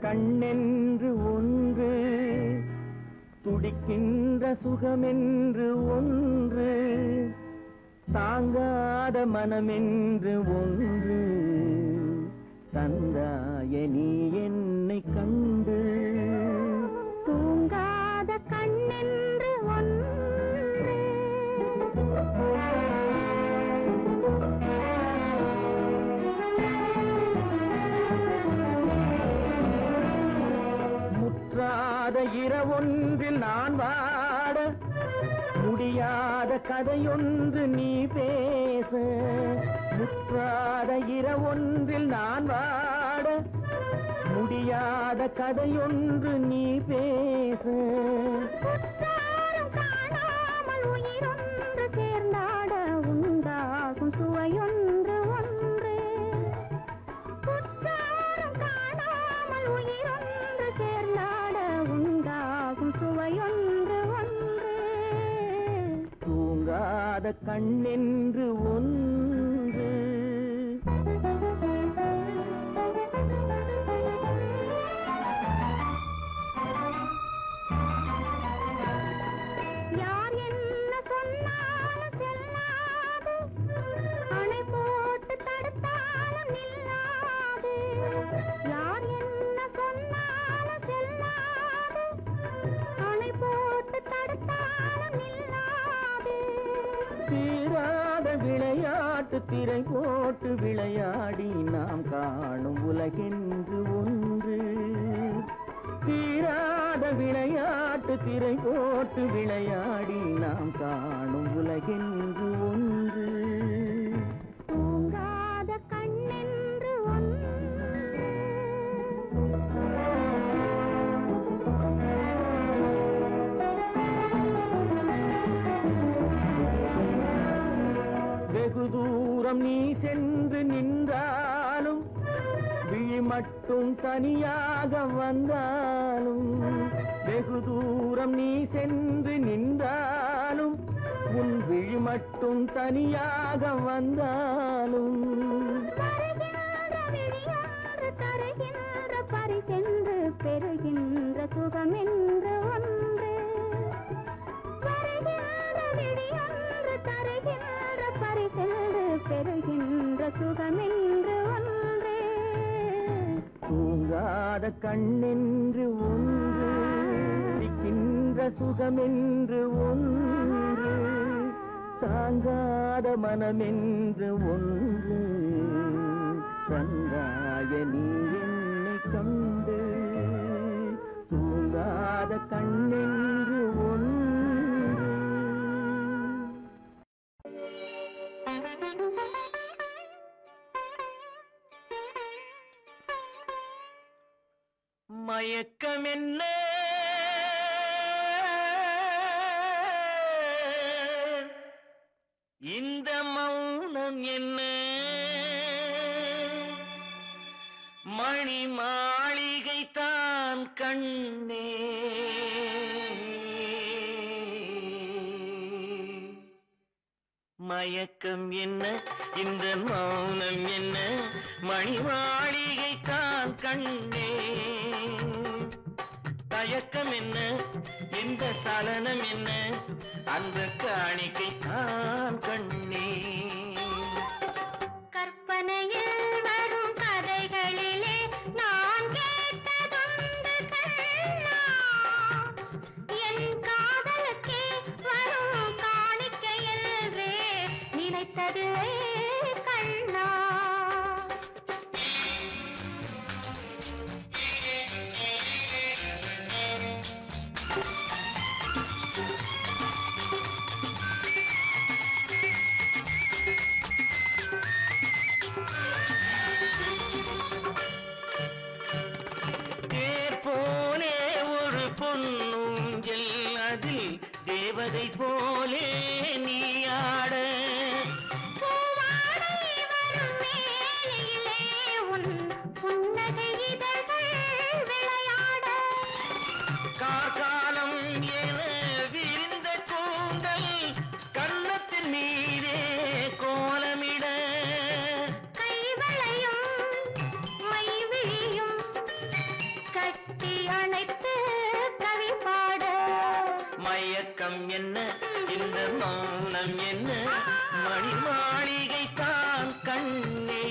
கண்ணென்று ஒன்று, துடிக்கின்ற சுகமென்று ஒன்று, தாங்காத மனமென்று ஒன்று, தந்தாய நீ என்னை கண்டு. தூங்காத கண்ணென்று ஒன்று, இரவொன்றில் நான் வாட முடியாத கதையொன்று நீ பேச. முற்றாத இரவொன்றில் நான் வாட முடியாத கதையொன்று நீ பேச. காணாமல் உயிரொன்று சேர்ந்தாட உண்டாகும் சுவையொன்று ஒன்று. காணாமல் உயிரொன்று சேர்ந்தாட உண்டாகும் சுவையொன்று ஒன்று. தூங்காத கண்ணென்று ஒன்று. யார் என்ன சொன்னாலும் செல்லாது, அணை போட்டு தடுத்தாலும் நில்லாது. யார் என்ன சொன்னாலும் செல்லாது, அணை போட்டு தடுத்தாலும் நில்லாது. தீராத விளையாட்டு திரை போட்டு விளையாடி நாம் காணும் உலகென்று ஒன்று. தீராத விளையாட்டு திரை போட்டு விளையாடி நாம் காணும் உலகென்று ஒன்று. தூங்காத கண்ணென்று ஒன்று. வெகு தூரம் நீ சென்று நின்றாலும், விழி மட்டும் தனியாக வந்தாலும். வெகு தூரம் நீ சென்று நின்றாலும், உன் விழி மட்டும் தனியாக வந்தாலும். தருகின்ற பரிசென்று பெறுகின்ற சுகமென்று ஒன்று. வருகின்ற விழியொன்று தருகின்ற பரிசென்று பெறுகின்ற சுகமென்று ஒன்று. தூங்காத கண்ணென்று ஒன்று, துடிக்கின்ற சுகமென்று ஒன்று, தாங்காத மனமென்று ஒன்று, தந்தாய நீ என்னை கண்டு. தூங்காத கண்ணென்று ஒன்று. மயக்கம் என்ன, இந்த மௌனம் என்ன, மணி மாளிகை தான் கண்ணே. மயக்கம் என்ன, இந்த மௌனம் என்ன, மணி மாளிகை தான் கண்ணே. தயக்கம் என்ன, இந்த சலனம் என்ன, அந்த காணிக்கை தான் கண்ணே. கற்பனையில் வரும் கதைகளிலே நான் கேட்டதுண்டு கண்ணா, என் காதலுக்கே வரும் காணிக்கையல்வே நினைத்ததில்லை கண்ணா. ஊஞ்சல் அதில் தேவதை போலே நீ ஆட காலம் என விரிந்த கூந்தல் கன்னத்தின் மீதே கோலமிட கைவளையும் மைவிழியும் கட்டி அணைத்து கவி பாட மயக்கம் என்ன இந்த மௌனம் என்ன மணி மாளிகை தான் கண்ணே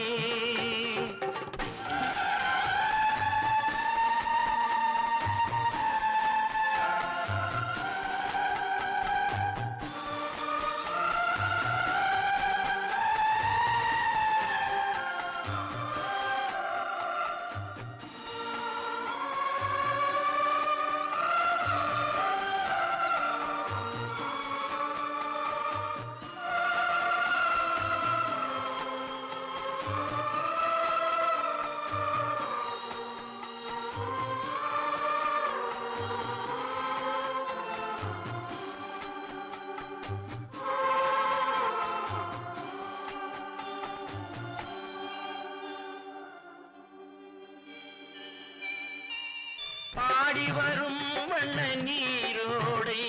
பாடி வரும் வண்ண நீரோடை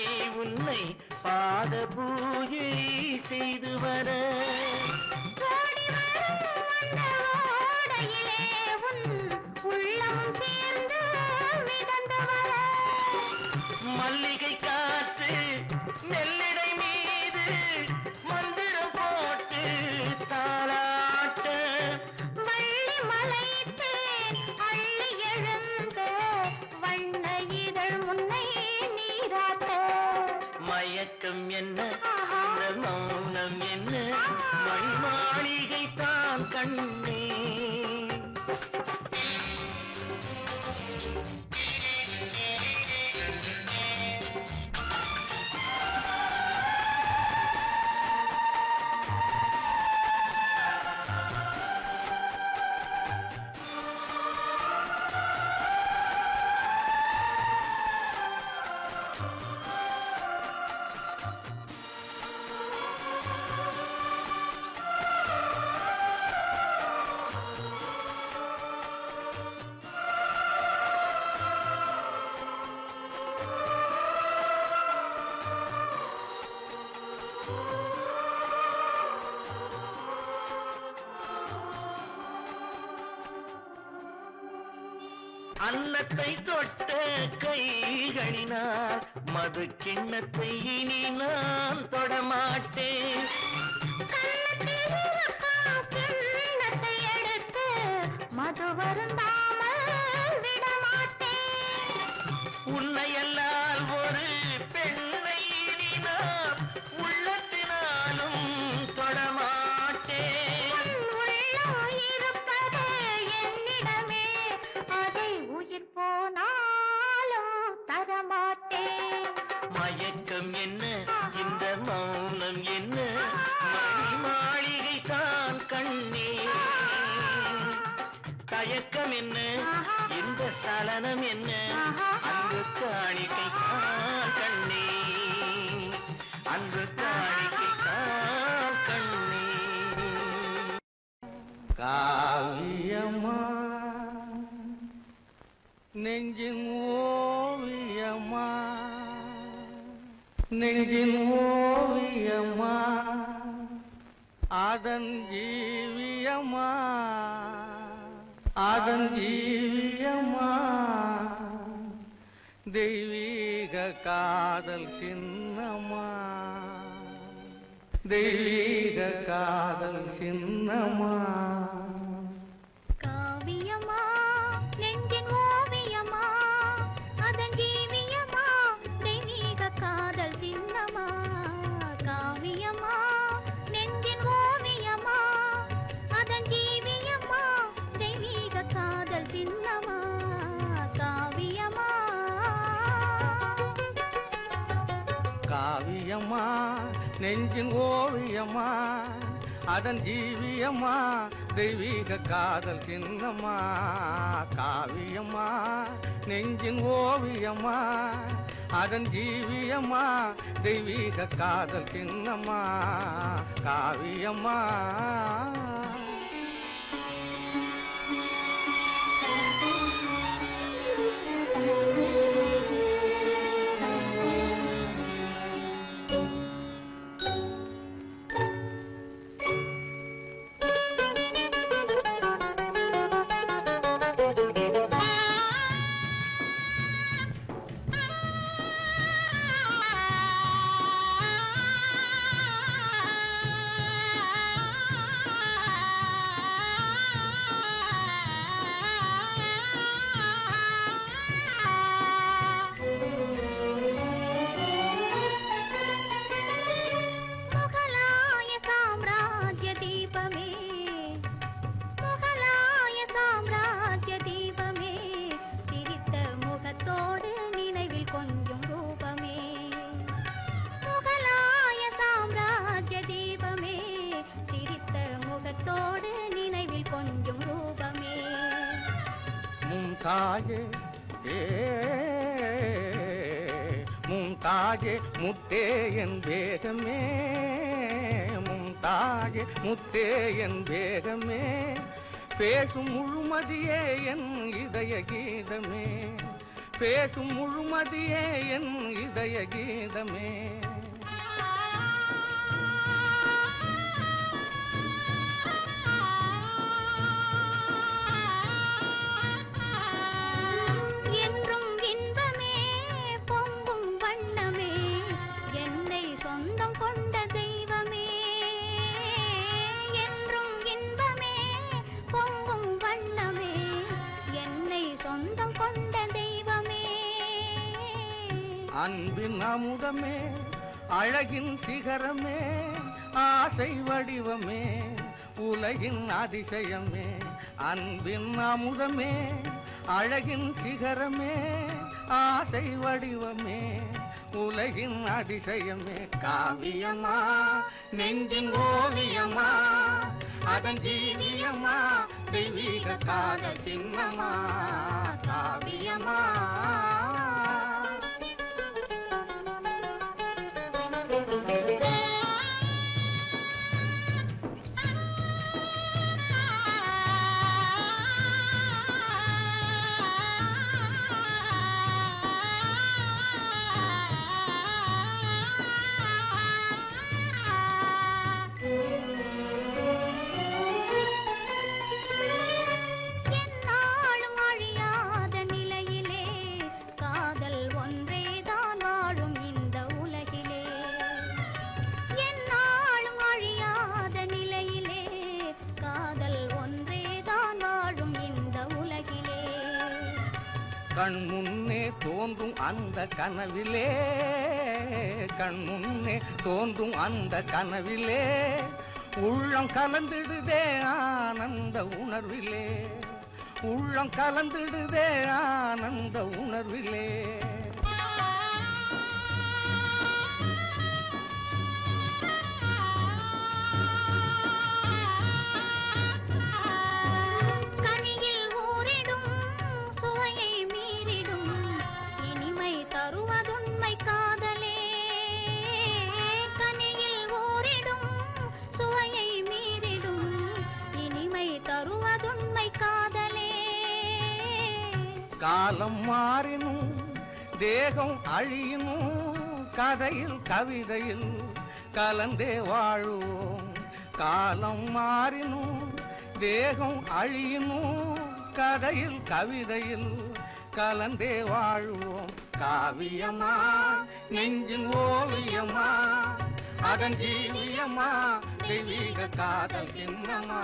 உன்னை பாத பூஜை செய்து வர மல்லிகை காற்று நெல்லிடை மீது மந்திரம் போட்டு தாளாட்ட மயக்கம் என்ன இந்த மௌனம் என்ன மணி மாளிகை தான் கண்ணே அன்னத்தை தொட்ட கைகளினால் மது கிண்ணத்தை இனி நான் தொடமாட்டேன் மது வருந்தாமல் விடமாட்டேன் உன்னையல்லால் ஒரு பெண்ணை இனி நான் உள்ளத்தினாலும் தொடமாட்டேன் மயக்கம் என்ன இந்த மௌனம் என்ன மணி மாளிகை தான் கண்ணே தயக்கம் என்ன இந்த சலனம் என்ன அன்பு காணிக்கை தான் கண்ணே அன்பு காணிக்கை தான் கண்ணே காவியமா நெஞ்சின் ஓவியமா நெஞ்சின் ஓவியமா அதன் ஜீவியமா அதன் ஜீவியமா தெய்வீக காதல் சின்னமா தெய்வீக காதல் சின்னமா காவியமா நெஞ்சின் ஓவியமா அதன் ஜீவியமா தெய்வீக காதல் சின்னமா காவியமா நெஞ்சின் ஓவியமா அதன் ஜீவியமா தெய்வீக காதல் சின்னமா காவியமா காவியமா நெஞ்சின் ஓவியமா அதன் ஜீவியமா தெய்வீக காதல் சின்னமா காவியமா நெஞ்சின் ஓவியமா அதன் ஜீவியம்மா தெய்வீக காதல் சின்னம்மா காவியம்மா. மும்தாஜே முத்தே என் வேகமே, மும்தாஜே முத்தே என் வேகமே, பேசும் முழுமதியே என் இதய கீதமே, பேசும் முழுமதியே என் இதய கீதமே. அன்பின் அமுதமே, அழகின் சிகரமே, ஆசை வடிவமே, உலகின் அதிசயமே. அன்பின் அமுதமே, அழகின் சிகரமே, ஆசை வடிவமே, உலகின் அதிசயமே. காவியம்மா நெஞ்சின் ஓவியம்மா, அதன் ஜீவியம்மா தெய்வீக காதல் சின்னம்மா காவியம்மா. கண் முன்னே தோன்றும் அந்த கனவிலே, கண் முன்னே தோன்றும் அந்த கனவிலே, உள்ளம் கலந்திடுதே ஆனந்த உணர்விலே, உள்ளம் கலந்திடுதே ஆனந்த உணர்விலே. காலம் மாறினும் தேகம் அழியினும், கதையில் கவிதையில் கலந்தே வாழுவோம். காலம் மாறினும் தேகம் அழியினும், கதையில் கவிதையில் கலந்தே வாழுவோம். காவியம்மா நெஞ்சின் ஓவியம்மா, அதன் ஜீவியம்மா தெய்வீக காதல் சின்னம்மா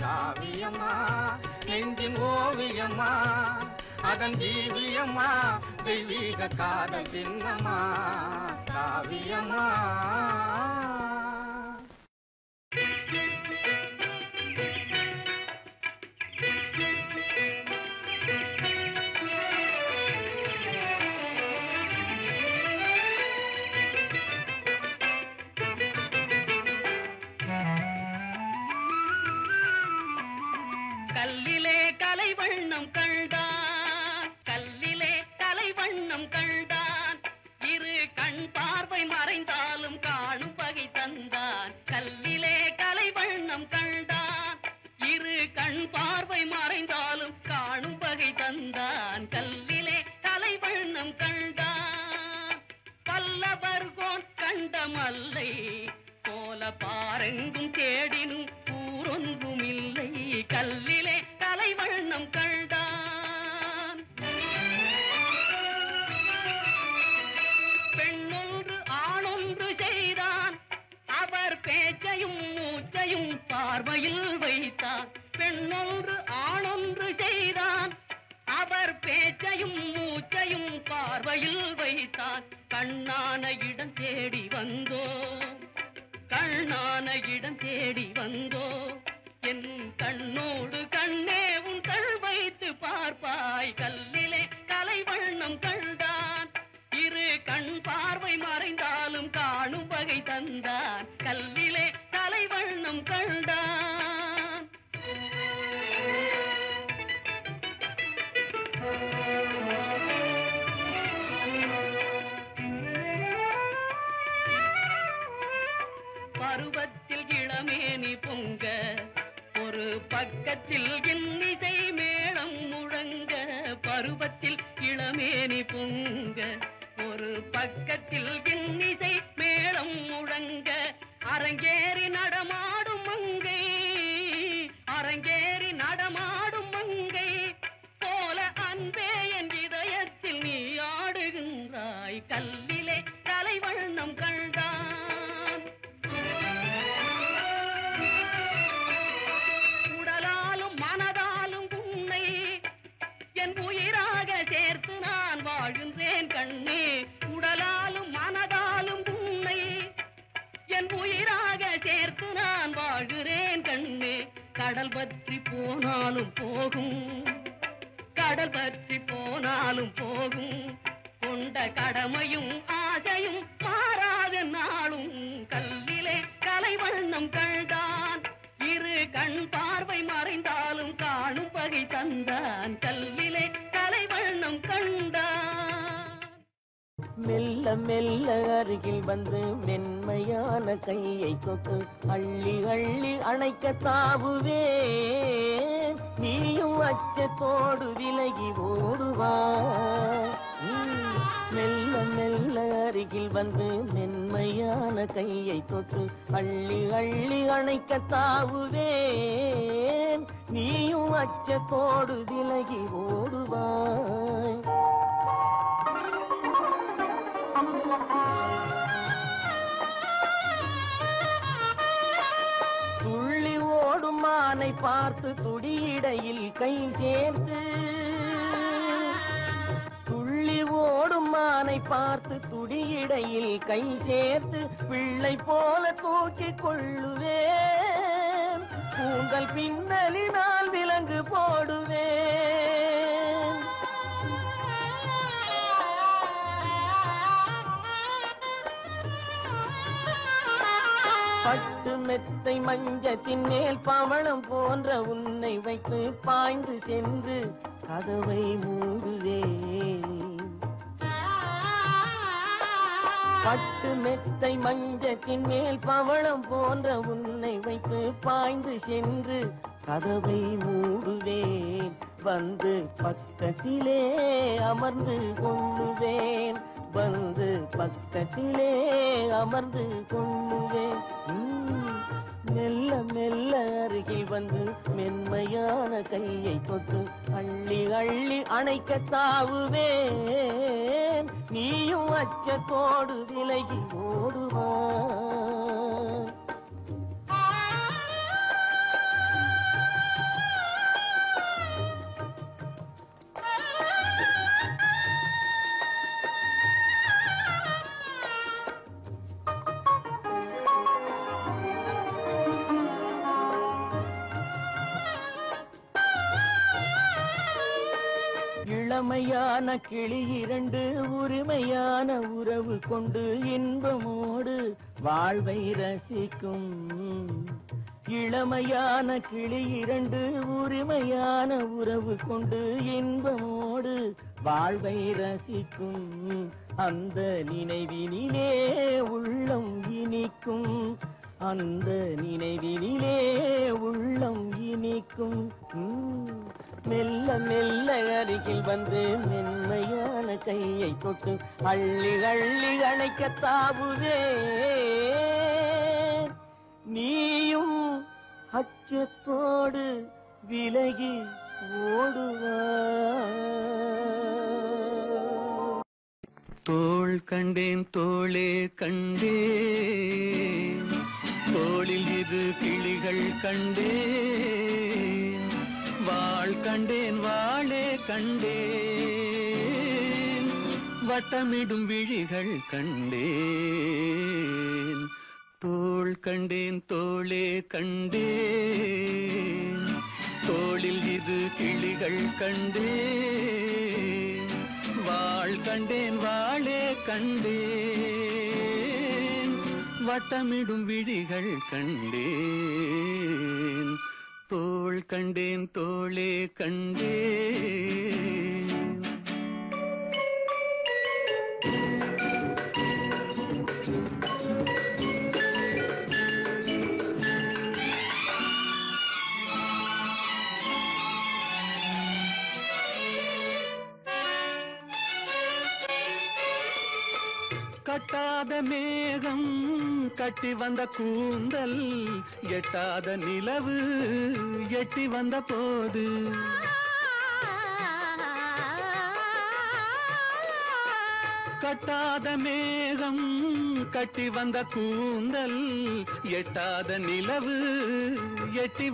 காவியம்மா. நெஞ்சின் ஓவியம்மா, அதன் ஜீவியம்மா தெய்வீக காதல் சின்னம்மா காவியம்மா. கல்லிலே கலை வண்ணம் கண்டான், கல்லிலே கலை வண்ணம் கண்டான், கண்ட மல்லை போல பாரெங்கும் தேடினும் ஊரொன்றும் இல்லை கல்லிலே கலைவண்ணம் கண்டான் பெண்ணொன்று ஆணொன்று செய்தான் அவர் பேச்சையும் மூச்சையும் பார்வையில் வைத்தான் பெண்ணொன்று ஆணொன்று செய்தான் அவர் பேச்சையும் மூச்சையும் பார்வையில் வைத்தான் கண்ணான இடம் தேடி வந்தோ கண்ணான இடம் தேடி வந்தோ என் கண்ணோடு கண்ணே உன் கண் வைத்து பார்ப்பாய் கல்லிலே கலைவண்ணம் கண்டான் இரு கண் பார்வை மறைந்தாலும் காணும் வகை தந்தான் கல்லிலே கலைவண்ணம் கண்டான் பருவத்தில் இளமேனி பொங்க ஒரு பக்கத்தில் இன்னிசை மேளம் முழங்க பருவத்தில் இளமேனி பொங்க ஒரு பக்கத்தில் இன்னிசை மேளம் முழங்க அரங்கேறி நடமாடும் மங்கை அரங்கேறி நடமாடும் மங்கை போல அன்பே என் இதயத்தில் நீ ஆடுகின்றாய் கல்லிலே கலைவண்ணம் கண்டான் உடலாலும் மனதாலும் உன்னை என் உயிராக சேர்த்து நான் வாழ்கின்றேன் கண்ணே உடலாலும் மனதாலும் உன்னை என் உயிராக சேர்த்து நான் வாழ்கிறேன் கண்ணே கடல் பற்றி போனாலும் போகும் கடல் பற்றி போனாலும் போகும் கொண்ட கடமையும் ஆசையும் மாறாத நாளும் கல்லிலே கலைவண்ணம் கண்டான் இரு கண் பார்வை மறைந்தாலும் காணும் வகை தந்தான் கல்லிலே கலைவண்ணம் கண்டான் மெல்ல மெல்ல அருகில் வந்து மென்மையான கையை தொட்டு அள்ளி அள்ளி அணைக்க தாவுவே நீயும் அச்சத்தோடு விலகி ஓடுவா மெல்ல மெல்ல அருகில் வந்து மென்மையான கையை தொட்டு அள்ளி அள்ளி அணைக்க தாவுவே நீயும் அச்சத்தோடு விலகி ஓடுவாய் துள்ளி ஓடும் மானை பார்த்து துடியிடையில் கை சேர்த்து துள்ளி ஓடும் மானை பார்த்து துடியிடையில் கை சேர்த்து பிள்ளை போல தூக்கிக் கொள்ளுவேன் கூந்தல் பின்னலினால் விலங்கு போடுவேன் பட்டு மெத்தை மஞ்சத்தின் மேல் பவளம் போன்ற உன்னை வைத்து பாய்ந்து சென்று கதவை மூடுவேன் பட்டு மெத்தை மஞ்சத்தின் மேல் பவளம் போன்ற உன்னை வைத்து பாய்ந்து சென்று கதவை மூடுவேன் வந்து பக்கத்திலே அமர்ந்து கொள்ளுவேன் வந்து பக்கத்திலே அமர்ந்து கொள்ளுவேன் மெல்ல மெல்ல அருகில் வந்து மென்மையான கையை தொட்டு அள்ளி அள்ளி அணைக்க தாவுவேன் நீயும் அச்சத்தோடு விலகி ஓடுவான் இளமையான கிளி இரண்டு உரிமையான உறவு கொண்டு இன்பமோடு வாழ்வை ரசிக்கும் இளமையான கிளி இரண்டு உரிமையான உறவு கொண்டு இன்பமோடு வாழ்வை ரசிக்கும் அந்த நினைவினிலே உள்ளம் இனிக்கும் அந்த நினைவினிலே உள்ளம் இனிக்கும் மெல்ல மெல்ல அருகில் வந்து மென்மையான கையை தொட்டு அள்ளி அள்ளி அணைக்க தாவுதே நீயும் அச்சத்தோடு விலகி ஓடுவா தோள் கண்டேன் தோளே கண்டேன் தோளில் இரு கிளிகள் கண்டேன் வாள் கண்டேன் வாளே கண்டேன் வட்டமிடும் விழிகள் கண்டேன் தோள் கண்டேன் தோளே கண்டேன் தோளில் இரு கிளிகள் கண்டேன் வாள் கண்டேன் வாளே கண்டேன் வட்டமிடும் விழிகள் கண்டேன் தோள் கண்டேன் தோளே கண்டேன் கட்டாத மேகம் கட்டி வந்த கூந்தல் எட்டாத நிலவு எட்டி வந்த போது கட்டாத மேகம் கட்டி வந்த கூந்தல் எட்டாத நிலவு எட்டி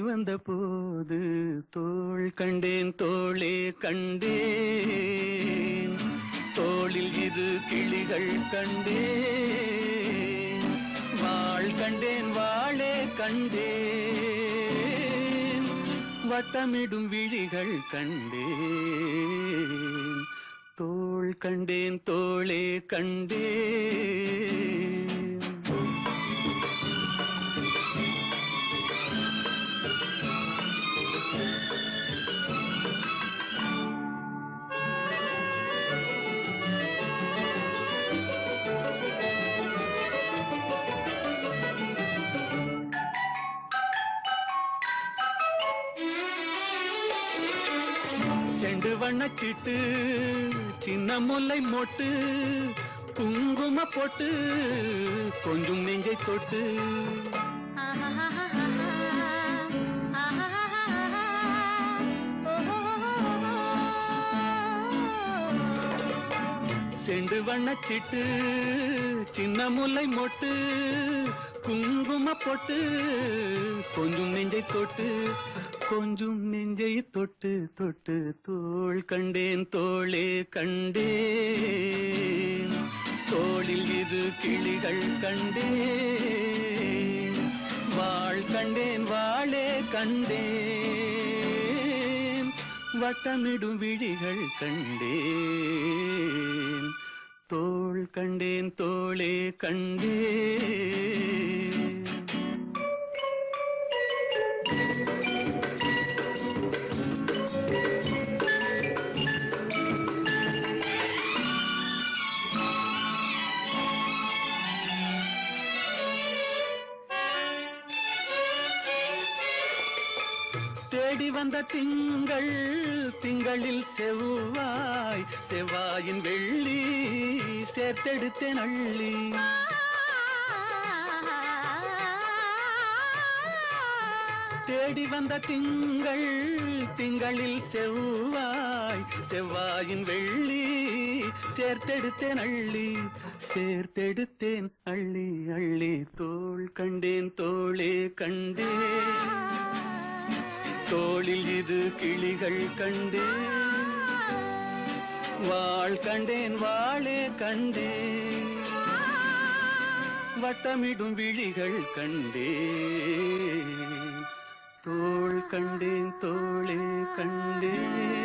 வந்த போது தோள் கண்டேன் தோளே கண்டேன் தோளில் இரு கிளிகள் கண்டேன் வாள் கண்டேன் வாளே கண்டேன் வட்டமிடும் விழிகள் கண்டேன் தோள் கண்டேன் தோளே கண்டேன் செண்டு வண்ணச்சிட்டு சின்ன முல்லை மொட்டு குங்கும போட்டு கொஞ்சம் நெஞ்சை தொட்டு செண்டு வண்ணச்சிட்டு சின்ன முல்லை மொட்டு குங்கும போட்டு கொஞ்சம் நெஞ்சை தொட்டு கொஞ்சம் நெஞ்சை தொட்டு தொட்டு தோள் கண்டேன் தோளே கண்டேன் தோளில் இரு கிளிகள் கண்டேன் வாள் கண்டேன் வாளே கண்டேன் வட்டமிடும் விழிகள் கண்டேன் தோள் கண்டேன் தோளே கண்டேன் தேடி வந்த திங்கள் திங்களில் செவ்வாய் செவ்வாயின் வெள்ளி சேர்த்தெடுத்தேன் அள்ளி தேடி வந்த திங்கள் திங்களில் செவ்வாய் செவ்வாயின் வெள்ளி சேர்த்தெடுத்தேன் அள்ளி அள்ளி தோள் கண்டேன் தோளே கண்டேன் தோளில் இரு கிளிகள் கண்டேன் வாள் கண்டேன் வாளே கண்டேன் வட்டமிடும் விழிகள் கண்டேன் தோள் கண்டேன் தோளே கண்டேன்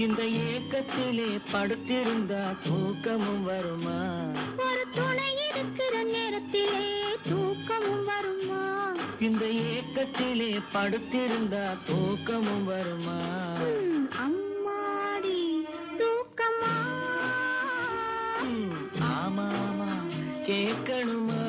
இந்த ஏக்கத்திலே படுத்திருந்தா தூக்கமும் வருமா? ஒரு துணை இருக்கிற நேரத்திலே தூக்கமும் வருமா? இந்த ஏக்கத்திலே படுத்திருந்தா தூக்கமும் வருமா? அம்மாடி தூக்கமா? ஆமாமா கேட்கணுமா?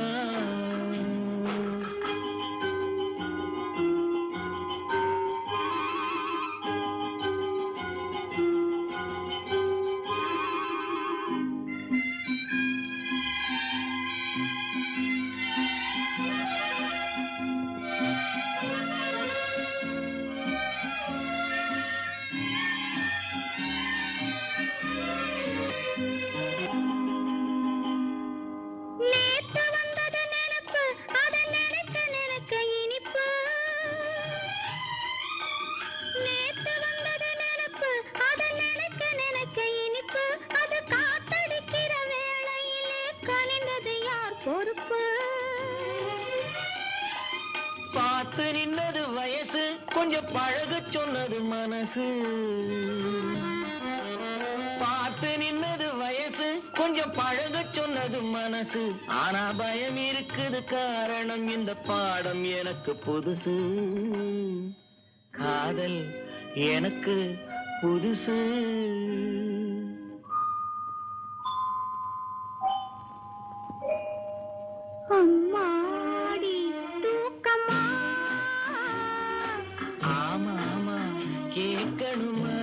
பார்த்து நின்னது வயசு, கொஞ்சம் பழக சொன்னது மனசு. பார்த்து நின்னது வயசு, கொஞ்சம் பழக சொன்னது மனசு. ஆனா பயம் இருக்குது, காரணம் இந்த பாடம் எனக்கு புதுசு. காதல் எனக்கு புதுசு. அம்மாடி தூக்கமா? ஆமா ஆமா கேட்கணுமா?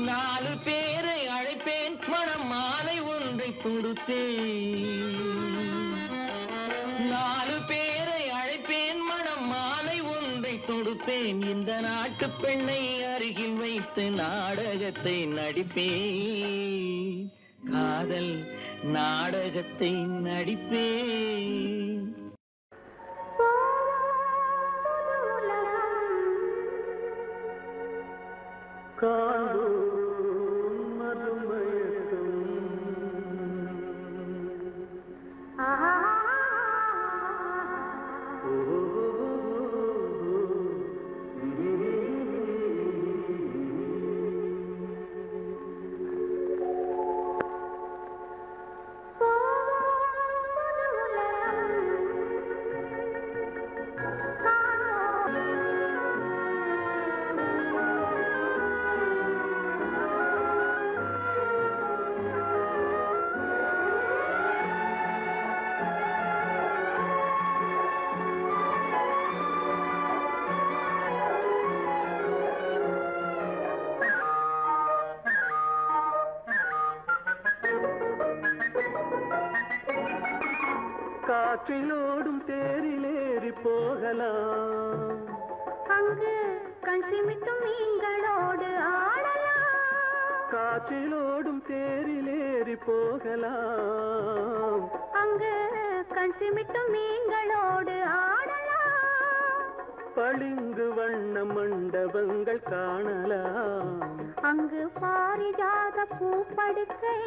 நாலு பேரை அழைப்பேன், மனம் மாலை ஒன்றை தொடுத்தேன். நாலு பேரை அழைப்பேன், மனம் மாலை ஒன்றை தொடுப்பேன். இந்த நாட்டு பெண்ணை அருகில் வைத்து நாடகத்தை நடிப்பேன். காதல் நாடகத்தை நடிப்பேன். காற்றிலோடும் தேரிலேறி போகலாம், அங்கு கண் சிமிட்டும் மீன்களோடு ஆடலாம். காற்றிலோடும் தேரிலேறி போகலாம், அங்கு கண் சிமிட்டும் மீன்களோடு ஆடலாம். பளிங்கு வண்ண மண்டபங்கள் காணலாம், அங்கு பாரிஜாத பூப்படுக்கை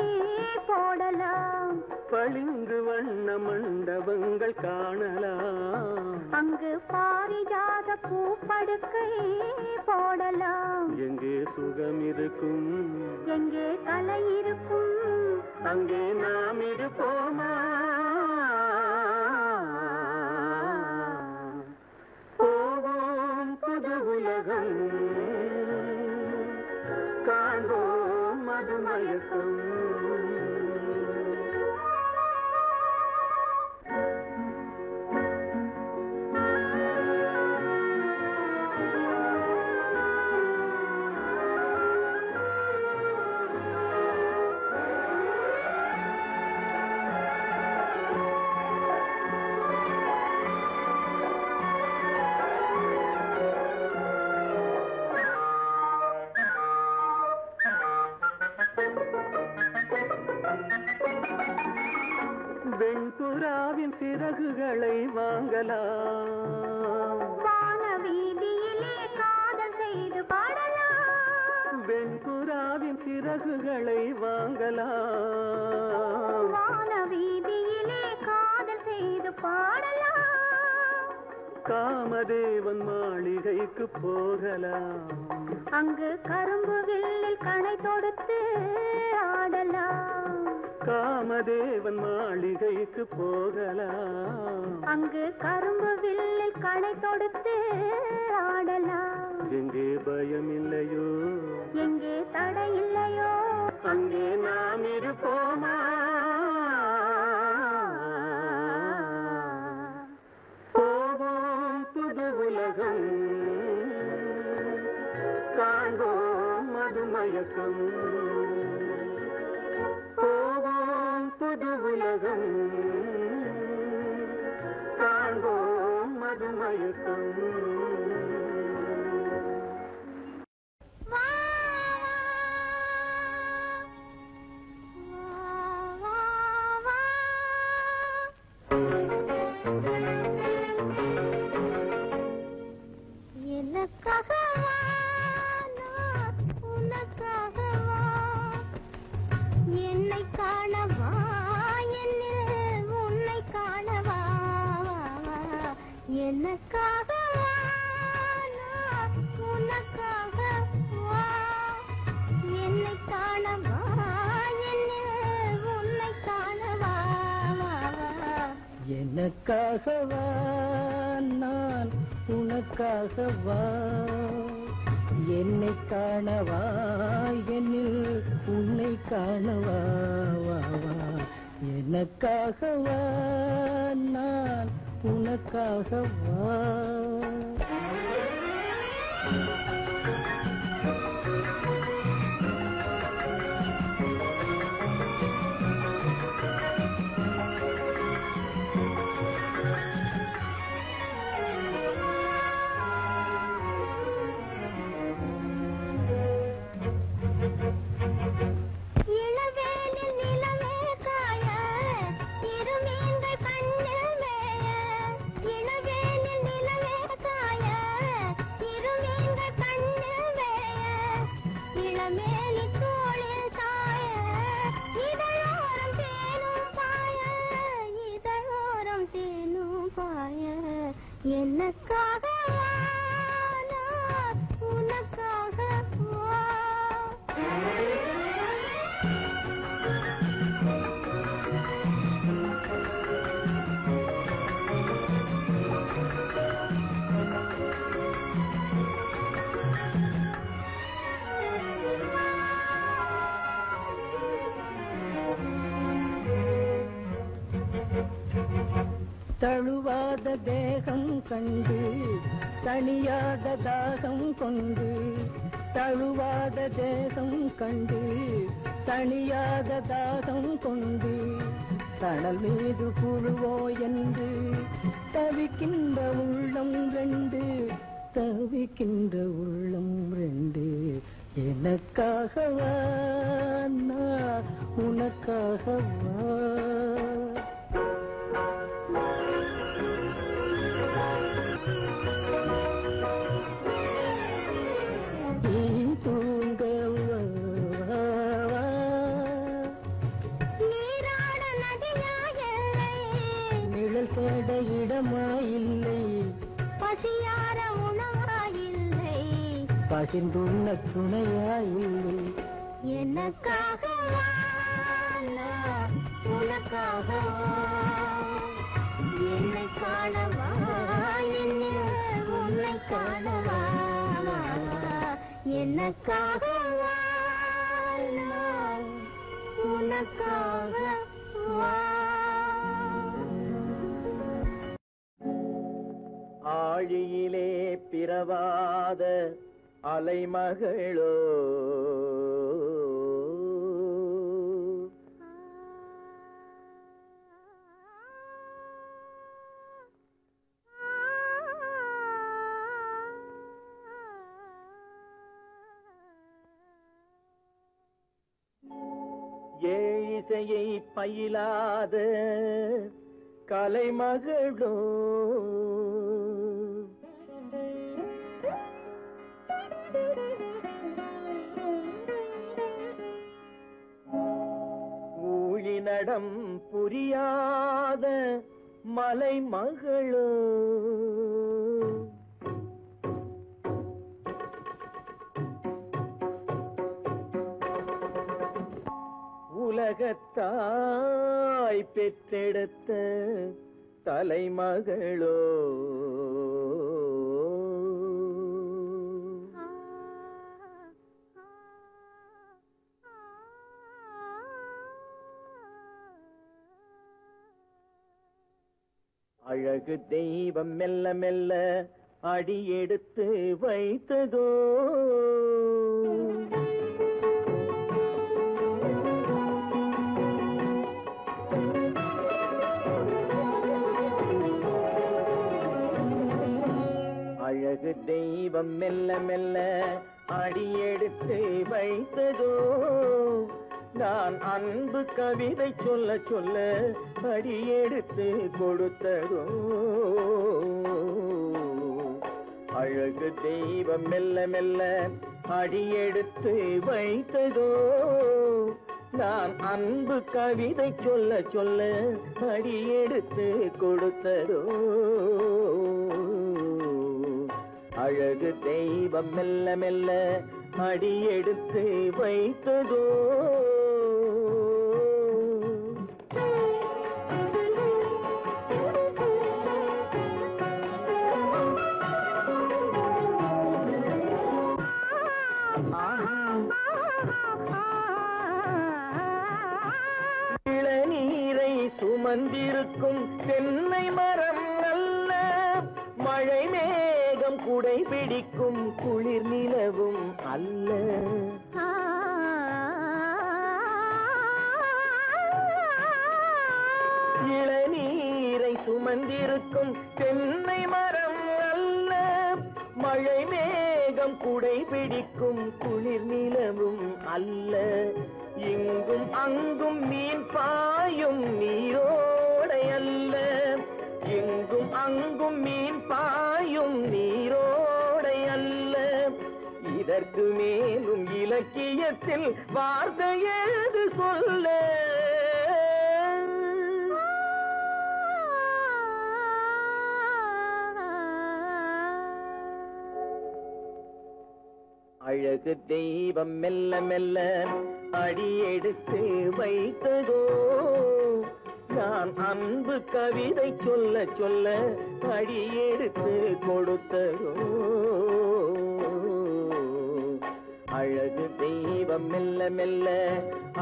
போடலாம். பளிங்கு வண்ண மண்டபங்கள் காணலாம், அங்கு பாரிஜாத பூப்படுக்கை போடலாம். எங்கே சுகம் இருக்கும், எங்கே கலை இருக்கும், அங்கே நாம் இருப்போமா? போவோம் புது உலகம், காண்போம் மது மயக்கம். சிறகுகளை வாங்கலாம். வான வீதியிலே காதல் செய்து பாடலாம். வெண்புறாவின் சிறகுகளை வாங்கலாம். வான வீதியிலே காதல் செய்து பாடலாம். காமதேவன் மாளிகைக்கு போகலாம். அங்கு கரும்பு வில்லில் கணை தொடுத்து ஆடலாம். காமதேவன் மாளிகைக்கு போகலாம். அங்கு கரும்பு வில்லில் கணை தொடுத்து ஆடலாம். எங்கே பயம் இல்லையோ, எங்கே தடை இல்லையோ, அங்கே நாம் இருப்போமா. போவோம் புது உலகம், காண்போம் மதுமயக்கம். போவோம் புது உலகம், காண்போம் மதுமயக்கம். என்னை காணவா, என்னில் உன்னை காணவா, எனக்காகவா, நான் உனக்காகவா, என்னை காணவா, என்னில் உன்னை காணவா, எனக்காகவா நான் உனக்காகவா, என்னை காணவா என்னில் உன்னை காணவா, எனக்காகவா நான் உனக்காகவா. எனக்காகவா, நான் உனக்காகவா. தழுவாத தேகம் கண்டு தனியாத தாகம் கொண்டு, தழுவாத தேகம் கண்டு தனியாத தாகம் கொண்டு, தணல் மீது புழுவோ என்று தவிக்கின்ற உள்ளம் ரெண்டு, தவிக்கின்ற உள்ளம் ரெண்டு. எனக்காகவா நான் உனக்காகவா. தேட இடமாயில்லை, பசியார உணவாயில்லை, பகிர்ந்துள்ள துணையாயில்லை. எனக்காகவா, நான் உனக்காகவா, என்னை காணவா, என்னில் உன்னை காணவா, எனக்காகவா, நான் உனக்காகவா. ஆழியிலே பிறவாத அலைமகளோ, ஏ இசையை பயிலாத கலைமகளோ ஊழினடம் புரியாத மலைமகளோ உலகத்தாய் பெற்றெடுத்த தலைமகளோ அழகு தெய்வம் மெல்ல மெல்ல அடியெடுத்து வைத்ததோ அழகு தெய்வம் மெல்ல மெல்ல அடியெடுத்து வைத்ததோ நான் அன்பு கவிதை சொல்ல சொல்ல அடியெடுத்து கொடுத்ததோ அழகு தெய்வம் மெல்ல மெல்ல அடியெடுத்து வைத்ததோ நான் அன்பு கவிதை சொல்ல சொல்ல அடியெடுத்து கொடுத்ததோ அழகு தெய்வம் மெல்ல மெல்ல அடியெடுத்து வைத்ததோ இளநீரை சுமந்திருக்கும் தென்னை மரம் அல்ல மழை மேகம் குடை பிடிக்கும் குளிர் நிலவும் அல்ல இளநீரை சுமந்திருக்கும் தென்னை மரம் அல்ல மழை மேகம் குடை பிடிக்கும் குளிர் நிலவும் அல்ல இங்கும் அங்கும் மீன் பாயும் நீரோடை அல்ல எங்கும் அங்கும் மீன் பாயும் நீரோடை அல்ல இதற்கு மேலும் இலக்கியத்தில் வார்த்தை ஏது சொல்ல அழகு தெய்வம் மெல்ல மெல்ல அடியெடுத்து வைத்ததோ நான் அன்பு கவிதை சொல்ல சொல்ல அடியெடுத்து கொடுத்ததோ அழகு தெய்வம் மெல்ல மெல்ல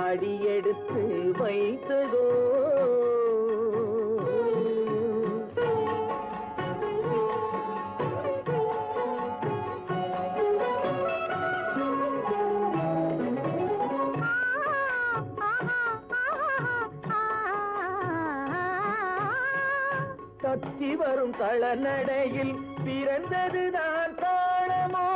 அடியெடுத்து வைத்ததோ தத்தி வரும் தளநடையில் பிறந்ததுதான் தாளமோ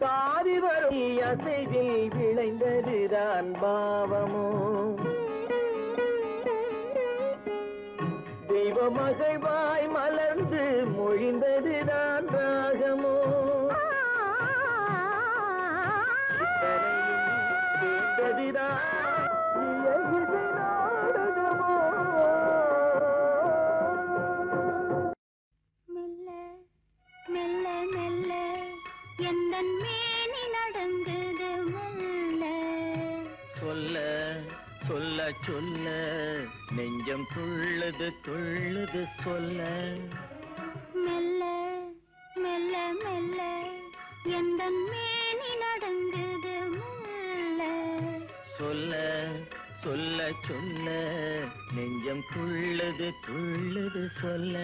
தாவி வரும் அசைவில் விளைந்ததுதான் பாவமோ தெய்வ மகிழ்வாய் மலர்ந்து மொழிந்ததுதான் ராகமோ கேட்டதுதான் சொல்ல நெஞ்சம் துள்ளுது துள்ளுது சொல்ல மெல்ல மெல்ல மெல்ல எந்தன் மேனி நடங்குது மெல்ல சொல்ல சொல்ல சொல்ல நெஞ்சம் துள்ளுது துள்ளுது சொல்ல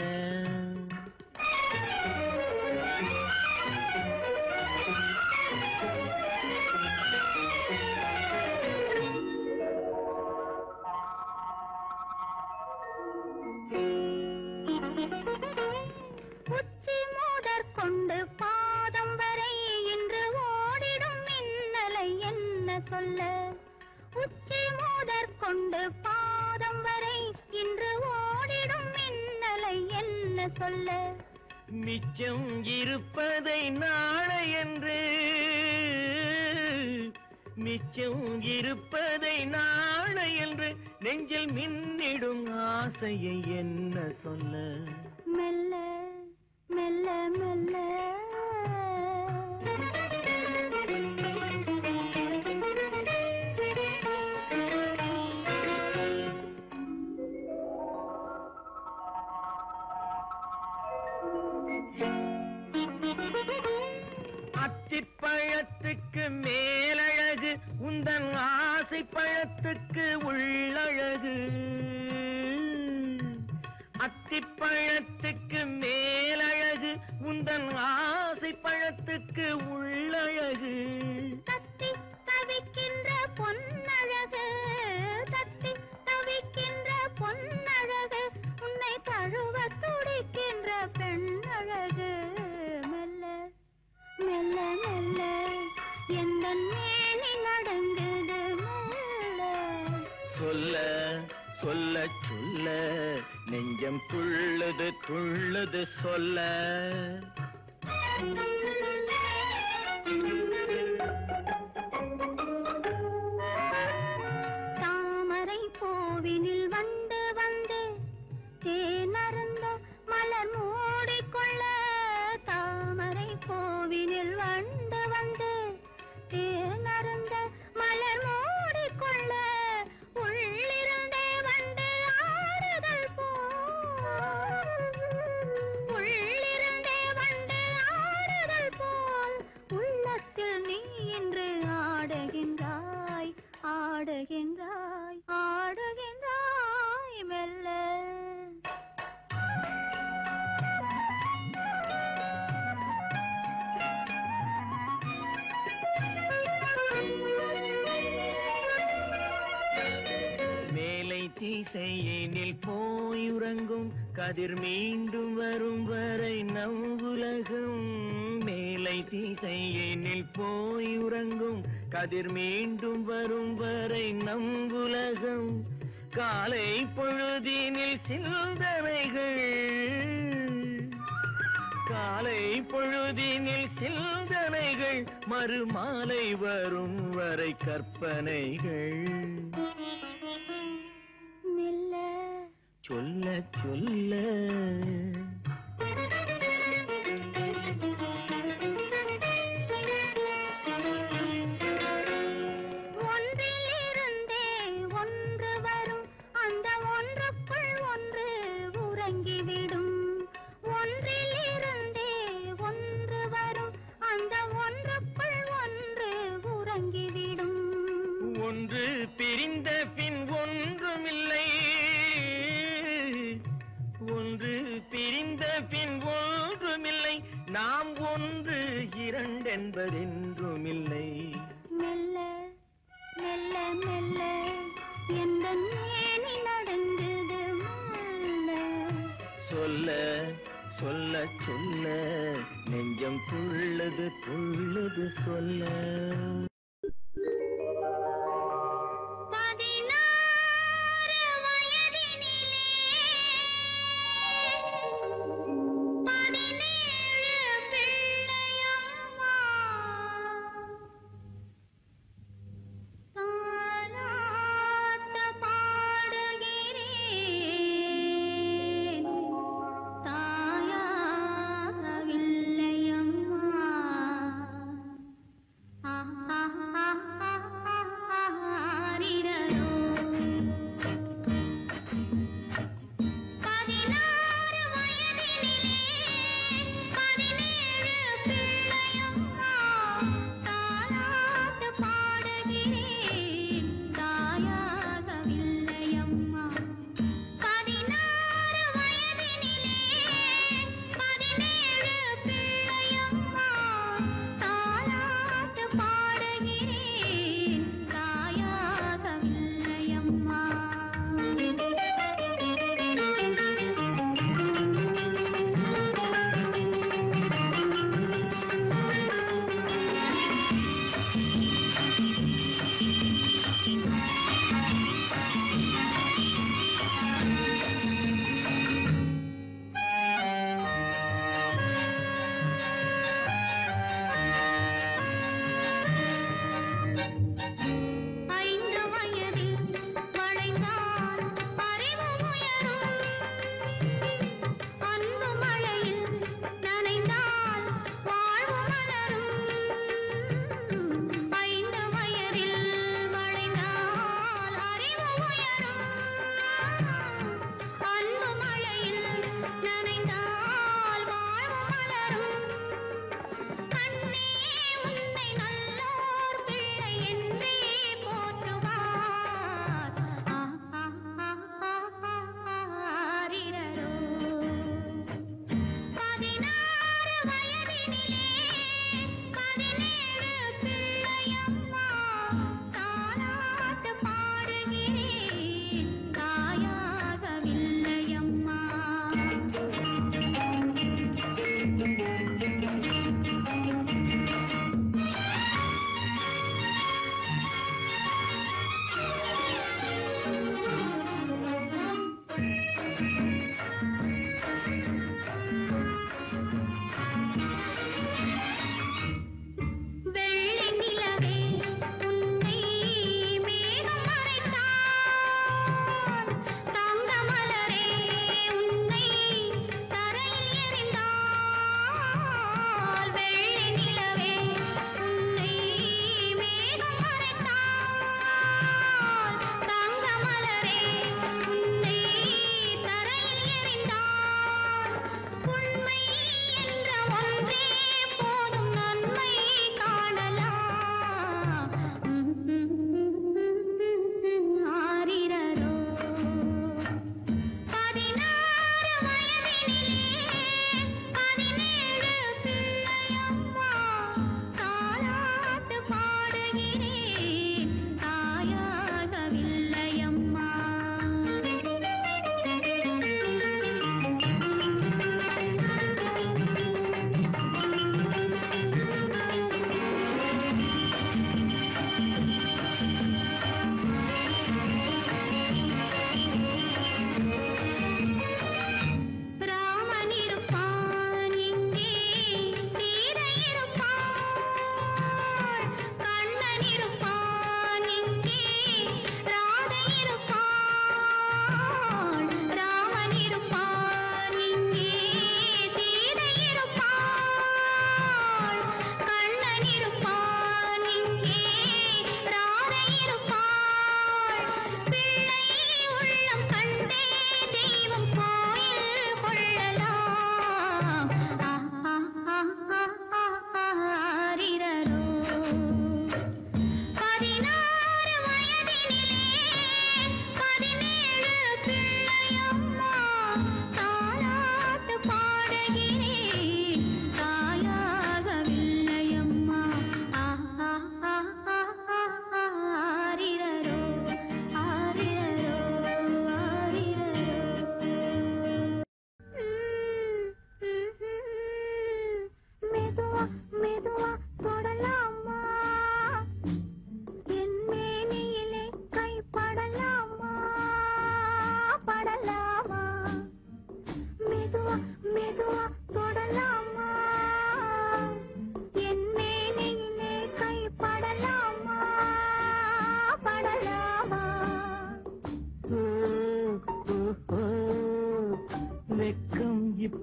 உச்சி மூதற் கொண்டு பாதம் வரை இன்று ஓடிடும் மின்னலை என்ன சொல்ல உச்சி மூதற் கொண்டு பாதம் வரை இன்று ஓடிடும் மின்னலை என்ன சொல்ல மிச்சம் இருப்பதை நாளை என்று மிச்சம் இருப்பதை நாளை என்று நெஞ்சில் மின்னிடும் ஆசையை என்ன சொல்ல மெல்ல மெல்ல மெல்ல அத்திப்பழத்துக்கு மேலழகு உந்தன் ஆசை பழத்துக்கு உள்ளழகு அத்திப்பழத்துக்கு மேலழகு உந்தன் ஆசை பழத்துக்கு உள்ளழகு தத்தி தவிக்கின்ற பொன்னழகு தத்தி தவிக்கின்ற பொன்னழகு உன்னை தழுவ துடிக்கின்ற பெண்ணழகு மெல்ல மெல்ல மெல்ல எந்தன் மேனி நடங்குது மெல்ல சொல்ல சொல்ல சொல்ல நெஞ்சம் துள்ளுது துள்ளுது சொல்ல தாமரை பூவினில் வந்து வந்து தேனருந்த மலர் மூடிக்கொள்ள தாமரை பூவினில் வந்து வந்து தேனருந்த மலர் மூடிக்கொள்ள உள்ளிருந்தே வந்து ஆடுதல் போல் உள்ளிருந்தே வந்து ஆடுதல் போல் உள்ளத்தில் நீ இன்று ஆடுகின்றாய் ஆடுகின்றாய் ஆடுகின்றாய் மெல்ல மேலை திசையினில் போயுறங்கும் கதிர் மீண்டும் வரும் வரை நம் உலகம் மேலை திசையினில் போயுறங்கும் கதிர் மீண்டும் வரும் வரை நம் உலகம் காலை பொழுதினில் சிந்தனைகள் காலை பொழுதினில் சிந்தனைகள் மறுமாலை வரும் வரை கற்பனைகள் மெல்ல சொல்ல சொல்ல ஒன்றிலிருந்தே ஒன்று வரும் அந்த ஒன்றுக்குள் ஒன்று உறங்கிவிடும் ஒன்றிலிருந்தே ஒன்று வரும் அந்த ஒன்றுக்குள் ஒன்று உறங்கிவிடும் ஒன்று பிரிந்த பின் ஒன்றுமில்லை ஒன்று பிரிந்த பின் ஒன்றுமில்லை நாம் ஒன்று இரண்டென்பதென்றுமில்லை மெல்ல மெல்ல மெல்ல எந்தன் மேனி நடந்தது மெல்ல சொல்ல சொல்ல சொல்ல நெஞ்சம் துள்ளுது துள்ளுது சொல்ல 16 வயதினிலே 17 பிள்ளையம்மா தாலாட்டு பாடுகிறேன் தாயாகவில்லையம்மா ஆஹா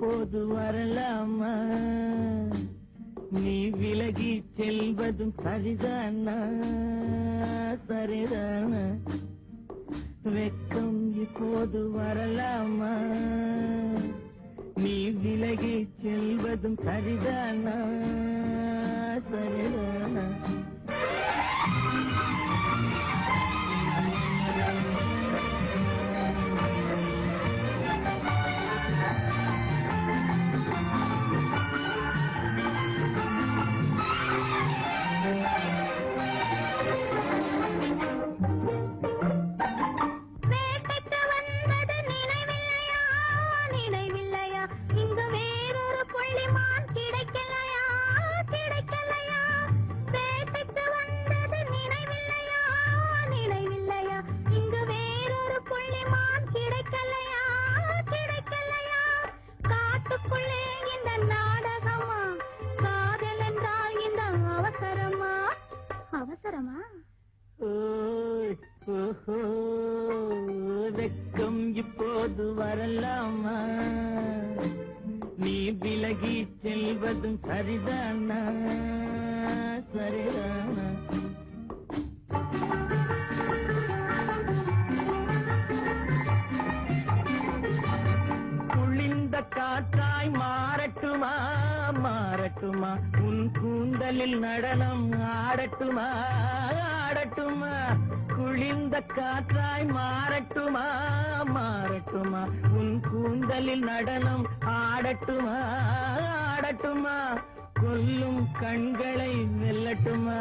இப்போது வரலாமா நீ விலகி செல்வதும் சரிதானா சரிதானா வெக்கம் இப்போது வரலாமா நீ விலகி செல்வதும் சரிதானா சரிதானா வெக்கம் இப்போது வரலாமா நீ விலகி செல்வதும் சரிதானா சரிதானா குளிர்ந்த காற்றாய் மாறட்டுமா மாறட்டுமா உன் கூந்தலில் நடனம் ஆடட்டுமா ஆடட்டுமா குளிர்ந்த காற்றாய் மாறட்டுமா மாறட்டுமா உன் கூந்தலில் நடனம் ஆடட்டுமா ஆடட்டுமா கொல்லும் கண்களை வெல்லட்டுமா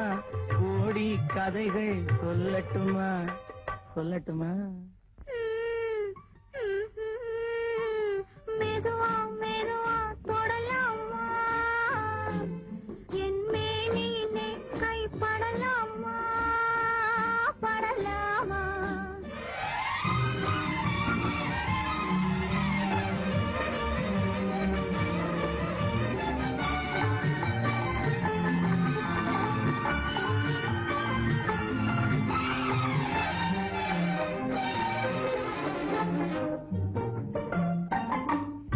கோடி கதைகள் சொல்லட்டுமா சொல்லட்டுமா மெதுவா மெதுவா தொடலாமா என் மேனிலே கை படலாமா படலாமா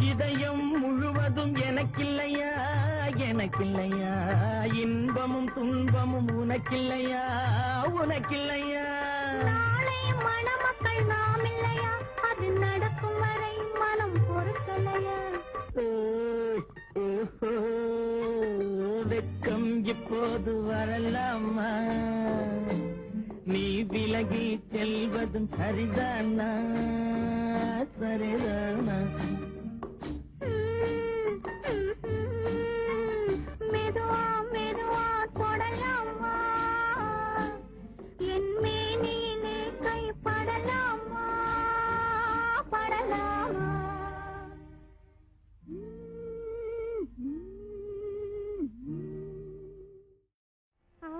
இதயம் முழுவதும் எனக்கில்லையா எனக்கில்லையா இன்பமும் துன்பமும் உனக்கில்லையா உனக்கில்லையா நாளை மணமக்கள் நாம் இல்லையா அது நடக்கும் வரை மனம் பொறுக்கலையா வெக்கம் இப்போது வரலாமா நீ விலகி செல்வதும் சரிதானா சரிதானா மெதுவா மெதுவா தொடலாமா என் மேனிலே கை படலாமா படலாமா ஆ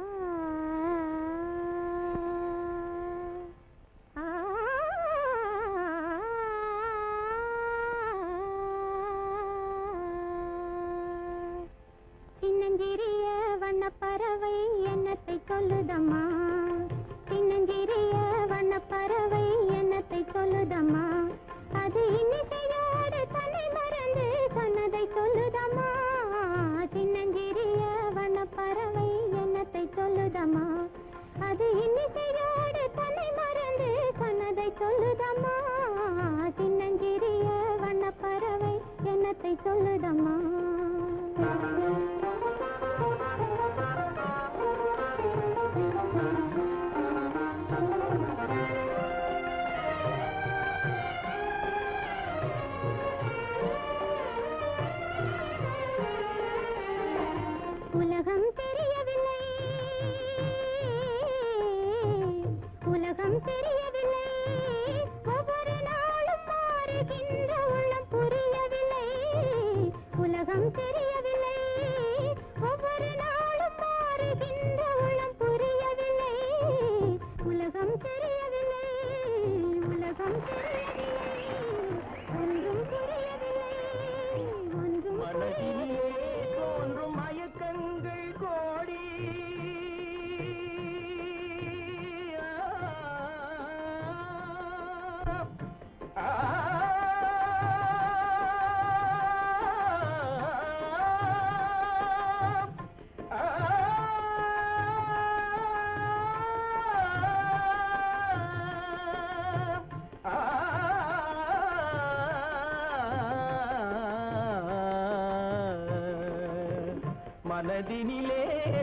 மனதினிலே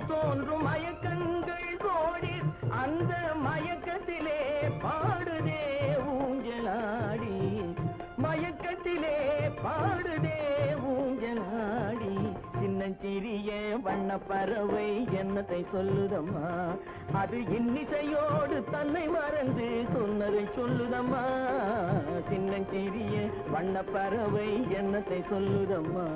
தோன்றும் மயக்கங்கள் கோடி அந்த மயக்கத்திலே பாடுதே ஊஞ்சலாடி மயக்கத்திலே பாடுதே ஊஞ்சலாடி சின்னஞ்சிறிய வண்ண பறவை என்னத்தை சொல்லுதம்மா அது இன்னிசையோடு தன்னை மறந்து சொன்னதை சொல்லுதம்மா சின்னஞ்சிறிய வண்ண பறவை என்னத்தை சொல்லுதம்மா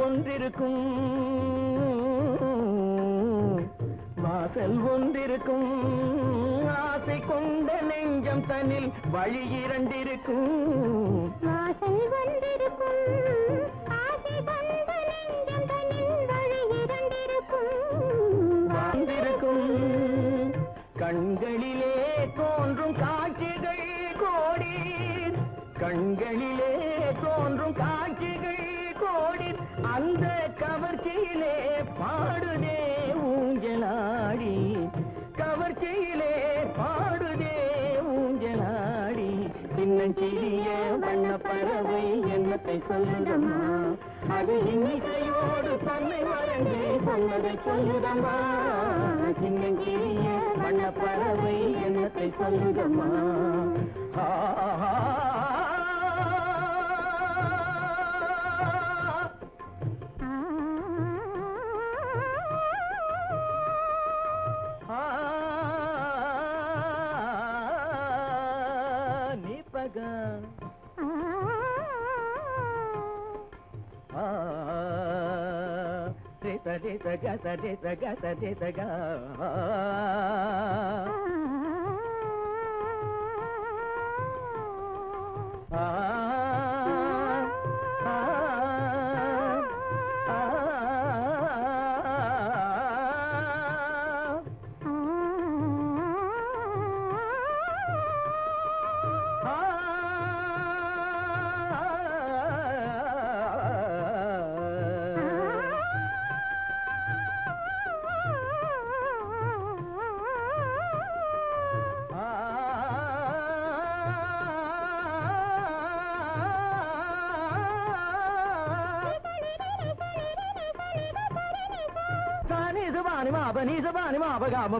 ஒன்றிருக்கும் வாசல் ஒன்றிருக்கும் ஆசை கொண்ட நெஞ்சம் தன்னில் வழி இரண்டிருக்கும் வாசல் ஒன்றிருக்கும் ஆசை கொண்ட நெஞ்சம் தன்னில் வழி இரண்டிருக்கும் வாழ்ந்திருக்கும் கண்களிலே தோன்றும் காட்சிகள் கோடி கண்களிலே தோன்றும் காட்சிகள் கோடி அந்த கவர்ச்சியிலே பாடுதே ஊஞ்சலாடி கவர்ச்சியிலே பாடுதே ஊஞ்சலாடி சின்னஞ்சிறிய வண்ண பறவை என்னத்தை சொல்லுதம்மா அது இன்னிசையோடு தன்னை மறந்து சொன்னதை சொல்லுதம்மா சின்னஞ்சிறிய வண்ண பறவை என்னத்தை சொல்லுதம்மா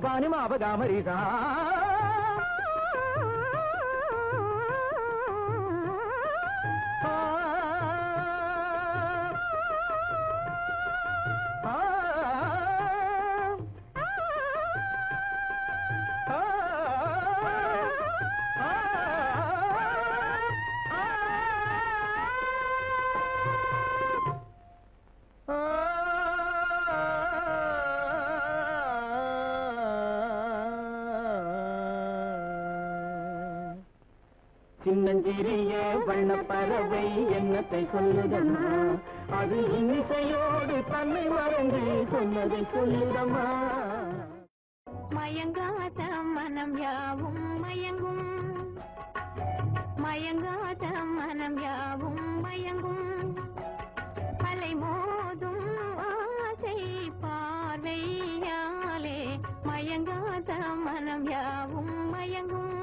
Pani ma ba ga ma ri sa சின்னஞ்சிறிய வண்ண பறவை என்னத்தை சொல்லுதம்மா அது இன்னிசையோடு தன்னை மறந்து சொன்னதை சொல்லுதம்மா மயங்காத மனம் யாவும் மயங்கும் மயங்காத மனம் யாவும் மயங்கும் அலை மோதும் ஆசை பார்வையாலே மயங்காத மனம் யாவும் மயங்கும்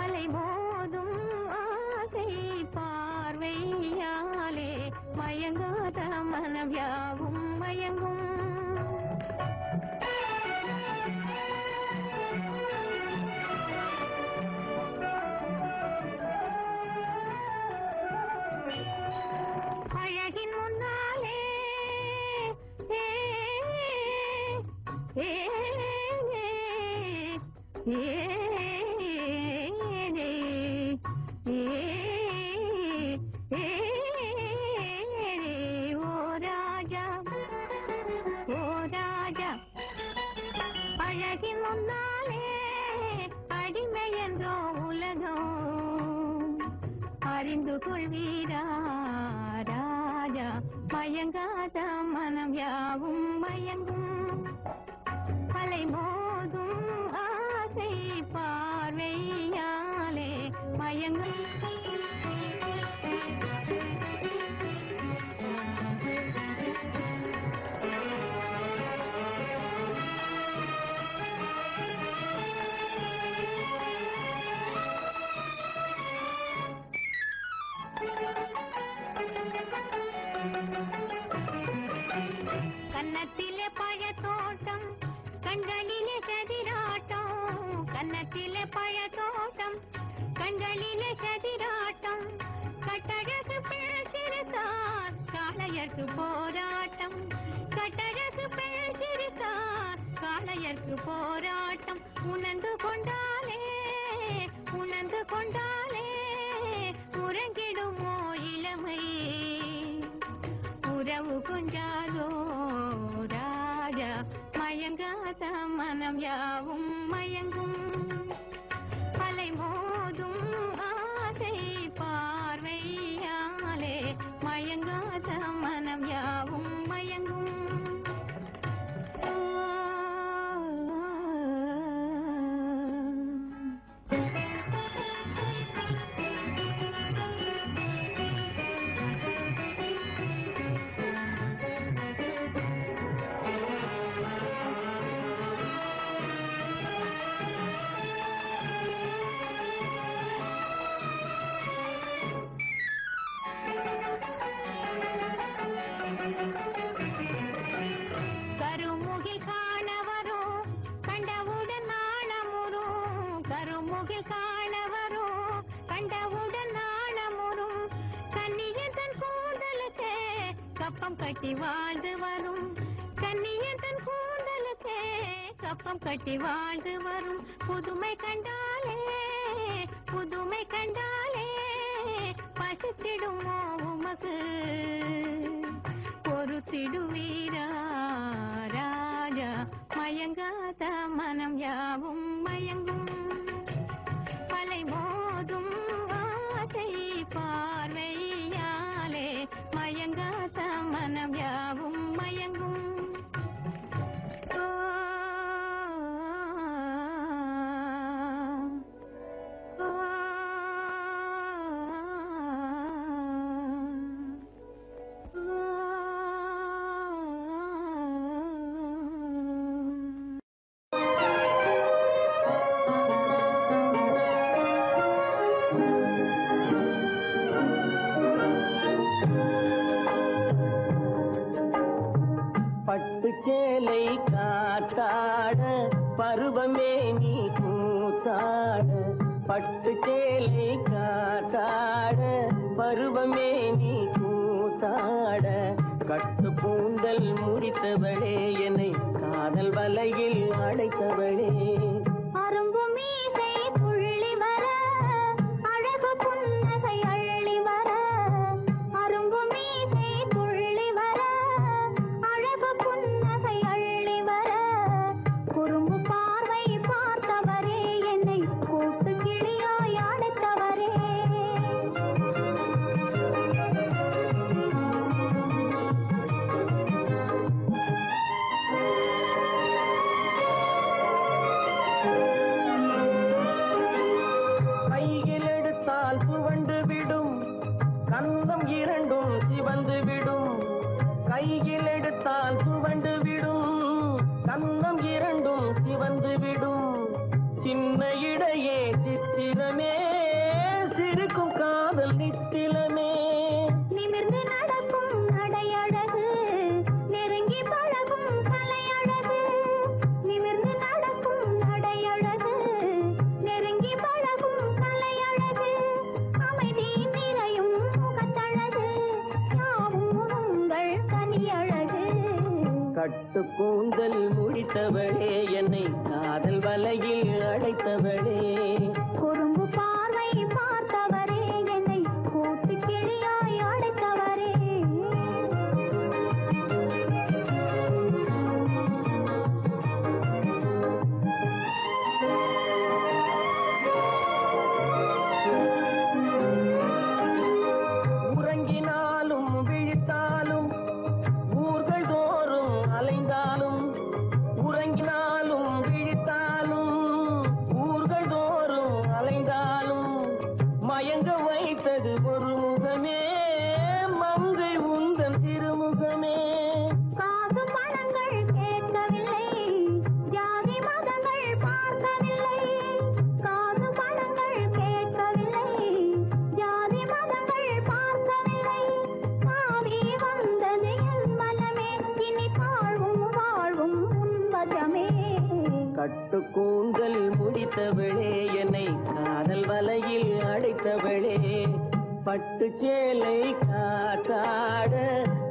அலை மோதும் ஆசை பார்வையாலே மயங்காத மனம் யாவும் மயங்கும் அழகின் முன்னாலே அழகின் முன்னாலே அடிமை என்றோ உலகம் அறிந்து கொள்வீரா ராஜா மயங்காத மனம் யாவும் மயங்கும் அலை மோதும் ஆசை பார்வையாலே மயங்கும் காட்டிலே பழத்தோட்டம் கண்களிலே சதிராட்டம் கட்டழகு பேசிருக்கார் காளையர்க்கு போராட்டம் கட்டழகு பேசிருக்கார் காளையர்க்கு போராட்டம் உணர்ந்து கொண்டாலே உறங்கிடுமோ இளமை உறவு கொஞ்சாதோ ராஜா மயங்காத மனம் யாவும் மயங்கும் அலை மோதும் ஆசை பார்வையாலே மயங்காத மனம் யாவும் மயங்கும் கட்டி வாழ்ந்து வரும் கன்னியன் தன் கூந்தலுக்கே கப்பம் கட்டி வாழ்ந்து வரும் புதுமை கண்டாலே பசித்திடுமோ உமக்கு பொறுத்திடுவீரா ராஜா மயங்காத மனம் யாவும் மயங்கும் அலை மோதும் ஆசை பார்வையாலே மயங்காத மனம் யாவும் மயங்கும் சேலை காத்தாட பருவமே நீ கூத்தாட பட்டு சேலை காத்தாட பருவமே நீ கூத்தாட கட்டு கூந்தல் முடித்தவளே என்னை காதல் வலையில் அடைத்தவளே அரும்பு மீசை துள்ளி வர அழகு புன்னகை அள்ளி வர அரும்பு மீசை துள்ளி வர அழகு புன்னகை அள்ளி வர குறும்பு பார்வை பார்த்தவரே என்னை கூட்டு கிளியாய் அடைத்தவரே கையில் எடுத்தால் சுவண்டு விடும் கந்தம் இரண்டும் சிவந்து விடும் கையில் எடுத்தால் சுவண்டு விடும் கந்தம் இரண்டும் சிவந்து விடும் சின்ன இடையே சித்திரமே சிரிக்கும் காதல் நித்திலமே நிமிர்ந்து நடக்கும் நடையழகு நெருங்கி பழகும் கலையழகு நிமிர்ந்து நடக்கும் நடையழகு நெருங்கி பழகும் கலையழகு அமைதி நிறையும் முகத்தழகு யாவும் உங்கள் கனியழகு கட்டு கூந்தல் முடித்தவளே என்னை காதல் வலையில் அடைத்தவளே குறும்பு பார்வை பார்த்தவரே என்னை கூட்டு கிளியாய் அடைத்தவரே உறங்கினாலும் விழித்தாலும் ஊர்கள் தோறும் அலைந்தாலும் உறங்கினாலும் விழித்தாலும் ஊர்கள் தோறும் அலைந்தாலும் அழைத்தவளே என்னை காதல் வலையில் அடைத்தவளே பட்டு சேலை காத்தாட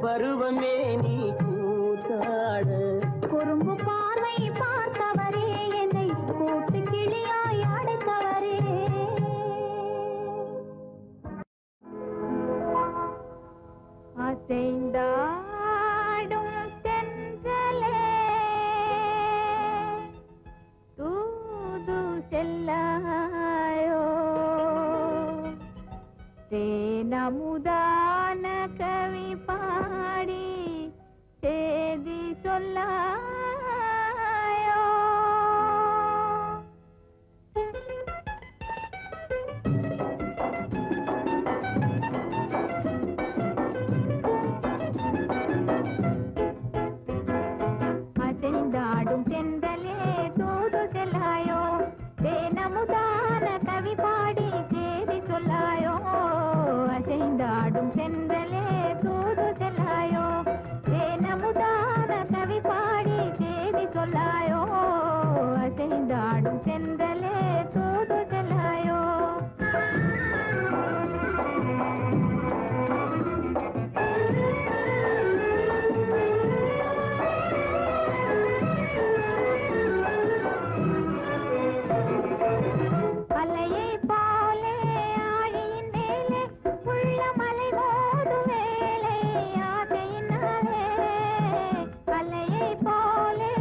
பருவமே நீ கூத்தாட குறும்பு பார்வை பார்த்தவரே என்னை கூட்டு கிளியாய் அடைத்தவரே அசைந்தாடும் தென்றலே தூது செல்லாயோ தேனமுதான கவி பாடி சேதி சொல்லாயோ அசைந்தாடும் தென்றலே தூது செல்லாயோ தேனமுதான கவி பாடி சேதி சொல்லாயோ அசைந்தாடும் தென்றலே தூது செல்லாயோ தேனமுதான கவி பாடி சேதி சொல்லாயோ அசைந்தாடும் தென்றலே தூது செல்லாயோ அலையை போலே ஆழியின் மேலே உள்ள மலை மோதும் வேளை ஆசையினாலே அலையை போலே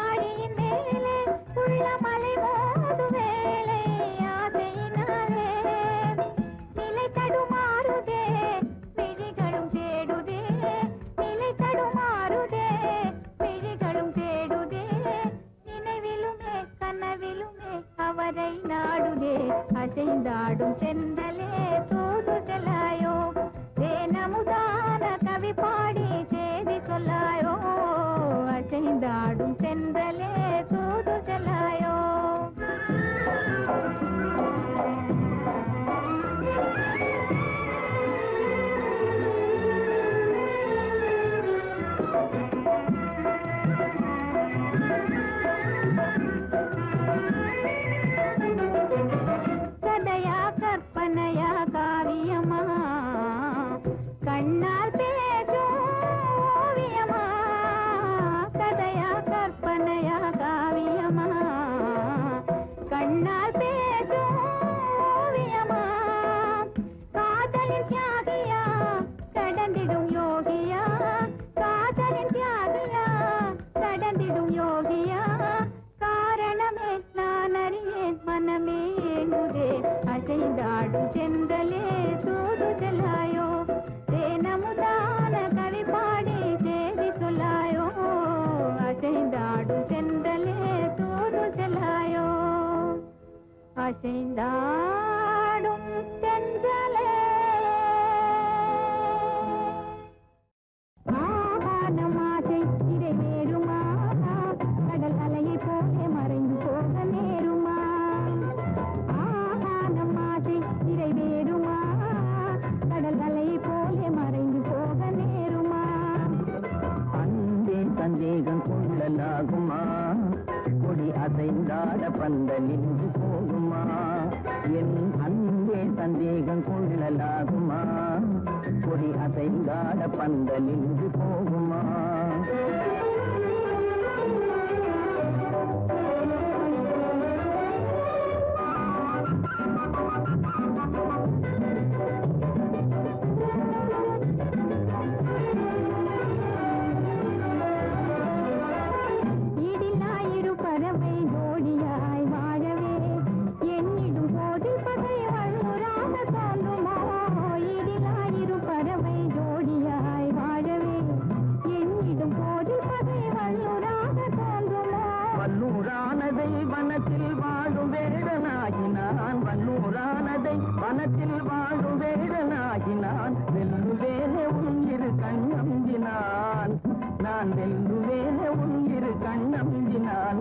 ஆழியின் மேலே உள்ள மலை மோதும் வேளை ஆசையினாலே நிலை தடுமாறுதே விழிகளும் தேடுதே நிலை தடுமாறுதே விழிகளும் தேடுதே நினைவிலுமே கனவிலுமே அவரை நாடுதே அசைந்தாடும் செந்தலே தூது செல்லாயோ தேனமுதான கவி பாடி சேதி சொல்லாயோ அசைந்தாடும் செந்தலே தூது செல்லாயோ கதையா கற்பனையா காவியமா கண்ணால் பேசும் ஓவியமா கதையா கற்பனையா காவியமா கண்ணால் பேசும் ஓவியமா காதலின் தியாகியா கடந்திடும் யோகியா காதலின் தியாகியா கடந்திடும் யோகியா காரணமே நான் அறியேன் மனமே ஏங்குதே அசைந்தாடும் செந்தலே தூது செல்லாயோ தேனமுதான கவி பாடி சேதி சொல்லாயோ அசைந்தாடும் செந்தலே தூது செல்லாயோ அசைந்தாடும் செந்தலே ஆகானமாசை இதை வேறுமா கடல் அலையை போலே மறைந்து போக நேருமா ஆகானமாசை இதை வேறுமா கடல் அலையை போலே மறைந்து போக நேருமா அன்பே சந்தேகம் கொள்ளலாகுமா கொடி அசைந்தாட பந்தலின்று போகுமா என் அன்பே சந்தேகம் கொள்ளலாகுமா கொடி அசைந்தாட பந்தலின்று போகுமா இடிலாயிரு பறவை ஜோடியாய் வாழவே எண்ணிடும் போது பகை வல்லுறாக தோன்றுமோ இடிலாயிரு பறவை ஜோடியாய் வாழவே எண்ணிடும் போது பகை வல்லுறாக தோன்றுமோ வல்லூரானதை வனத்தில் வாழும் வேடனாகினான் வல்லூரானதை வனத்தில் வாழும் வேடனாகினான் வெல்லுவேனே உன்னிரு கண்ணம்பினான் நான் வெல்லுவேனே உன்னிரு கண்ணம்பினான்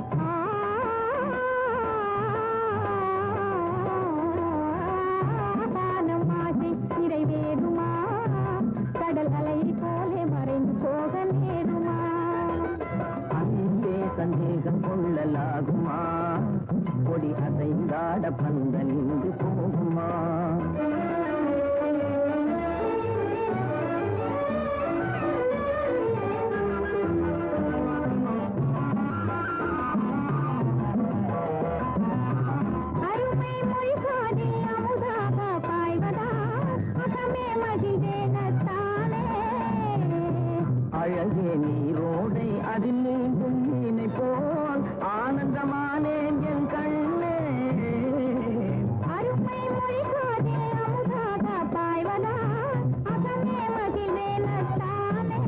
ஆகானமாசை நிறைவேறுமா கடல் அலையை போலே மறைந்து போக நேருமா அன்பே சந்தேகம் கொள்ளலாகுமா ஓடி அசைந்தாட பந்தல் இங்கு போகுமா? அழகே நீரோடை அதில் நீங்கும் மீனை போல் ஆனந்தமானேன் என் கண்ணே. அருமை மொழிகாதே அமுதாக பாய்வதா அகமே மகிழ்வேனத்தானே.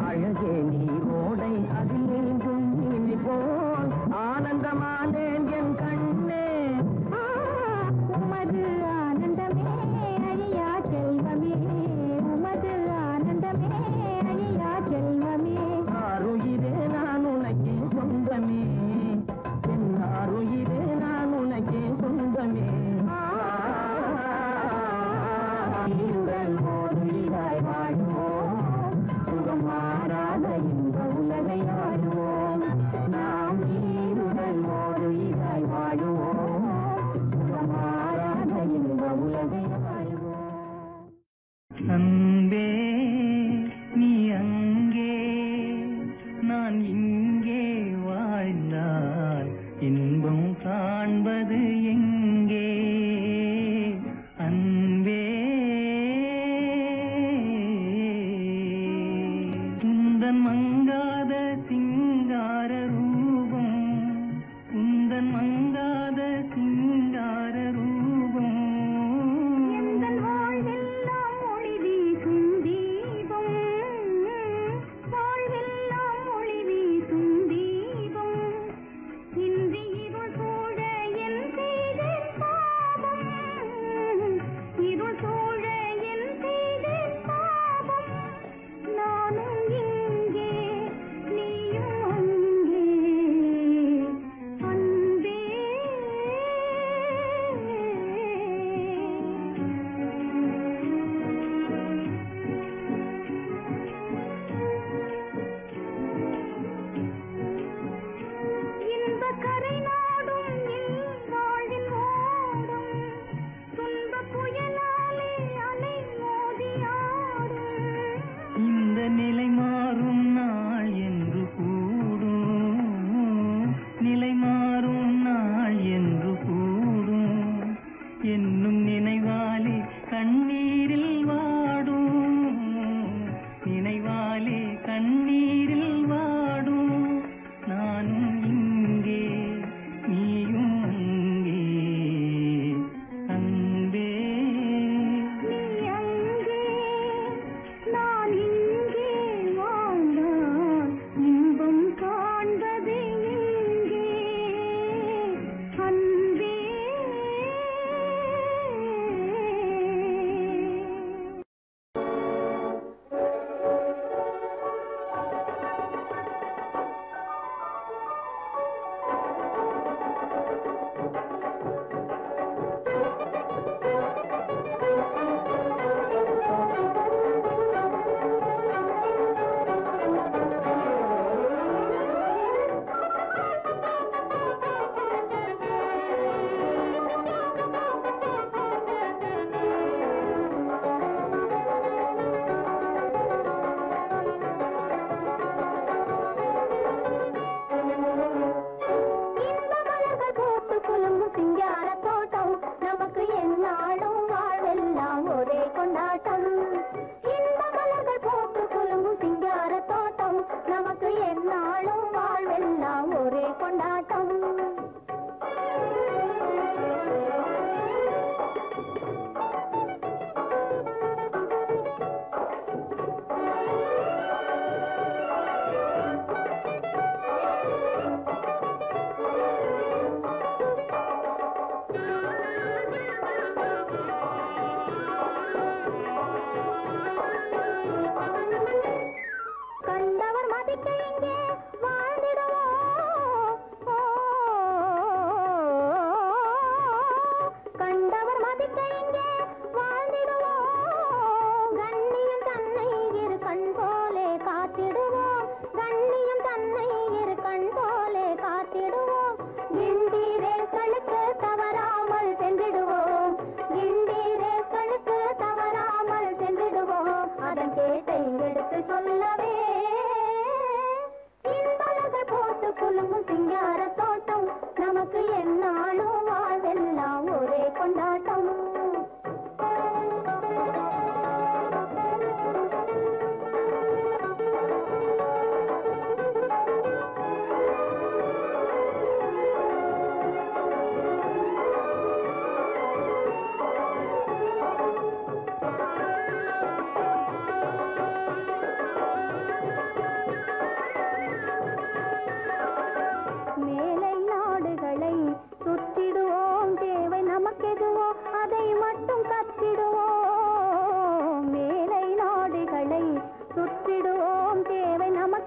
அழகே நீரோடை அதில் நீங்கும் மீனை போல் ஆனந்தமானேன் என் கண்ணே. உமது ஆனந்தமே அழியா செல்வமே, உமது ஆனந்தமே அழியா செல்வமே. ஆருயிரே நான் உனக்கே சொந்தமே, என் ஆருயிரே நான் உனக்கே சொந்தமே. உடல் ஓருயிராய் வாழ்வோம், சுகம் மாறாத இந்த உலகை ஆடுவோம். நாம் ஈருடல் ஓருயிராய் வாழுவோம், சுகம் மாறாத இந்த உலகை ஆடுவோம். அன்பே நீ அங்கே நான் இங்கே வாழ்ந்தால் இன்பம் காண்பது எங்கே? அன்பே உந்தன் மங்காத சிங்கார ரூபம், உந்தன் மங்காத சிங்கார ரூபம். எந்தன் வாழ்வெல்லாம் ஒளி வீசும் தீபம், வாழ்வெல்லாம் ஒளி வீசும் தீபம். இன்றி இருள் சூழ என் செய்தேன் பாவம், இருள் சூழ என் செய்தேன் பாவம். நானும் இங்கே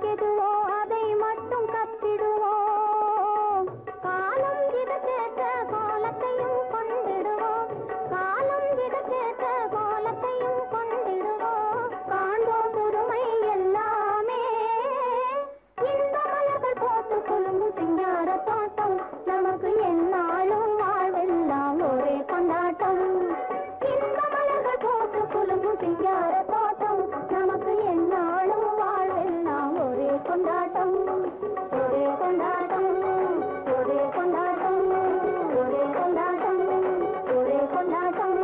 நமக்கெதுவோ அதை மட்டும் கத்திடுவோம். காலம் இதற்கேற்ற கோலத்தையும் கொண்டிடுவோம். காலம் இதற்கேற்ற கோலத்தையும் கொண்டிடுவோம். காண்போம் புதுமை எல்லாமே. இந்த மலர்கள் போட்டு குலுங்கும் சிங்கார தோட்டம் நமக்கு எந்நாளும் வாழ்வெல்லாம் ஒரே கொண்டாட்டம். இந்த மலர்கள் போட்டு குலுங்கும் சிங்கார தோட்டம் நமக்கு எந்நாளும் வாழ்வெல்லாம் ஒரே கொண்டாட்டம். ஒரே கொண்டாட்டம், ஒரே கொண்டாட்டம், ஒரே கொண்டாட்டம், ஒரே கொண்டாட்டம்.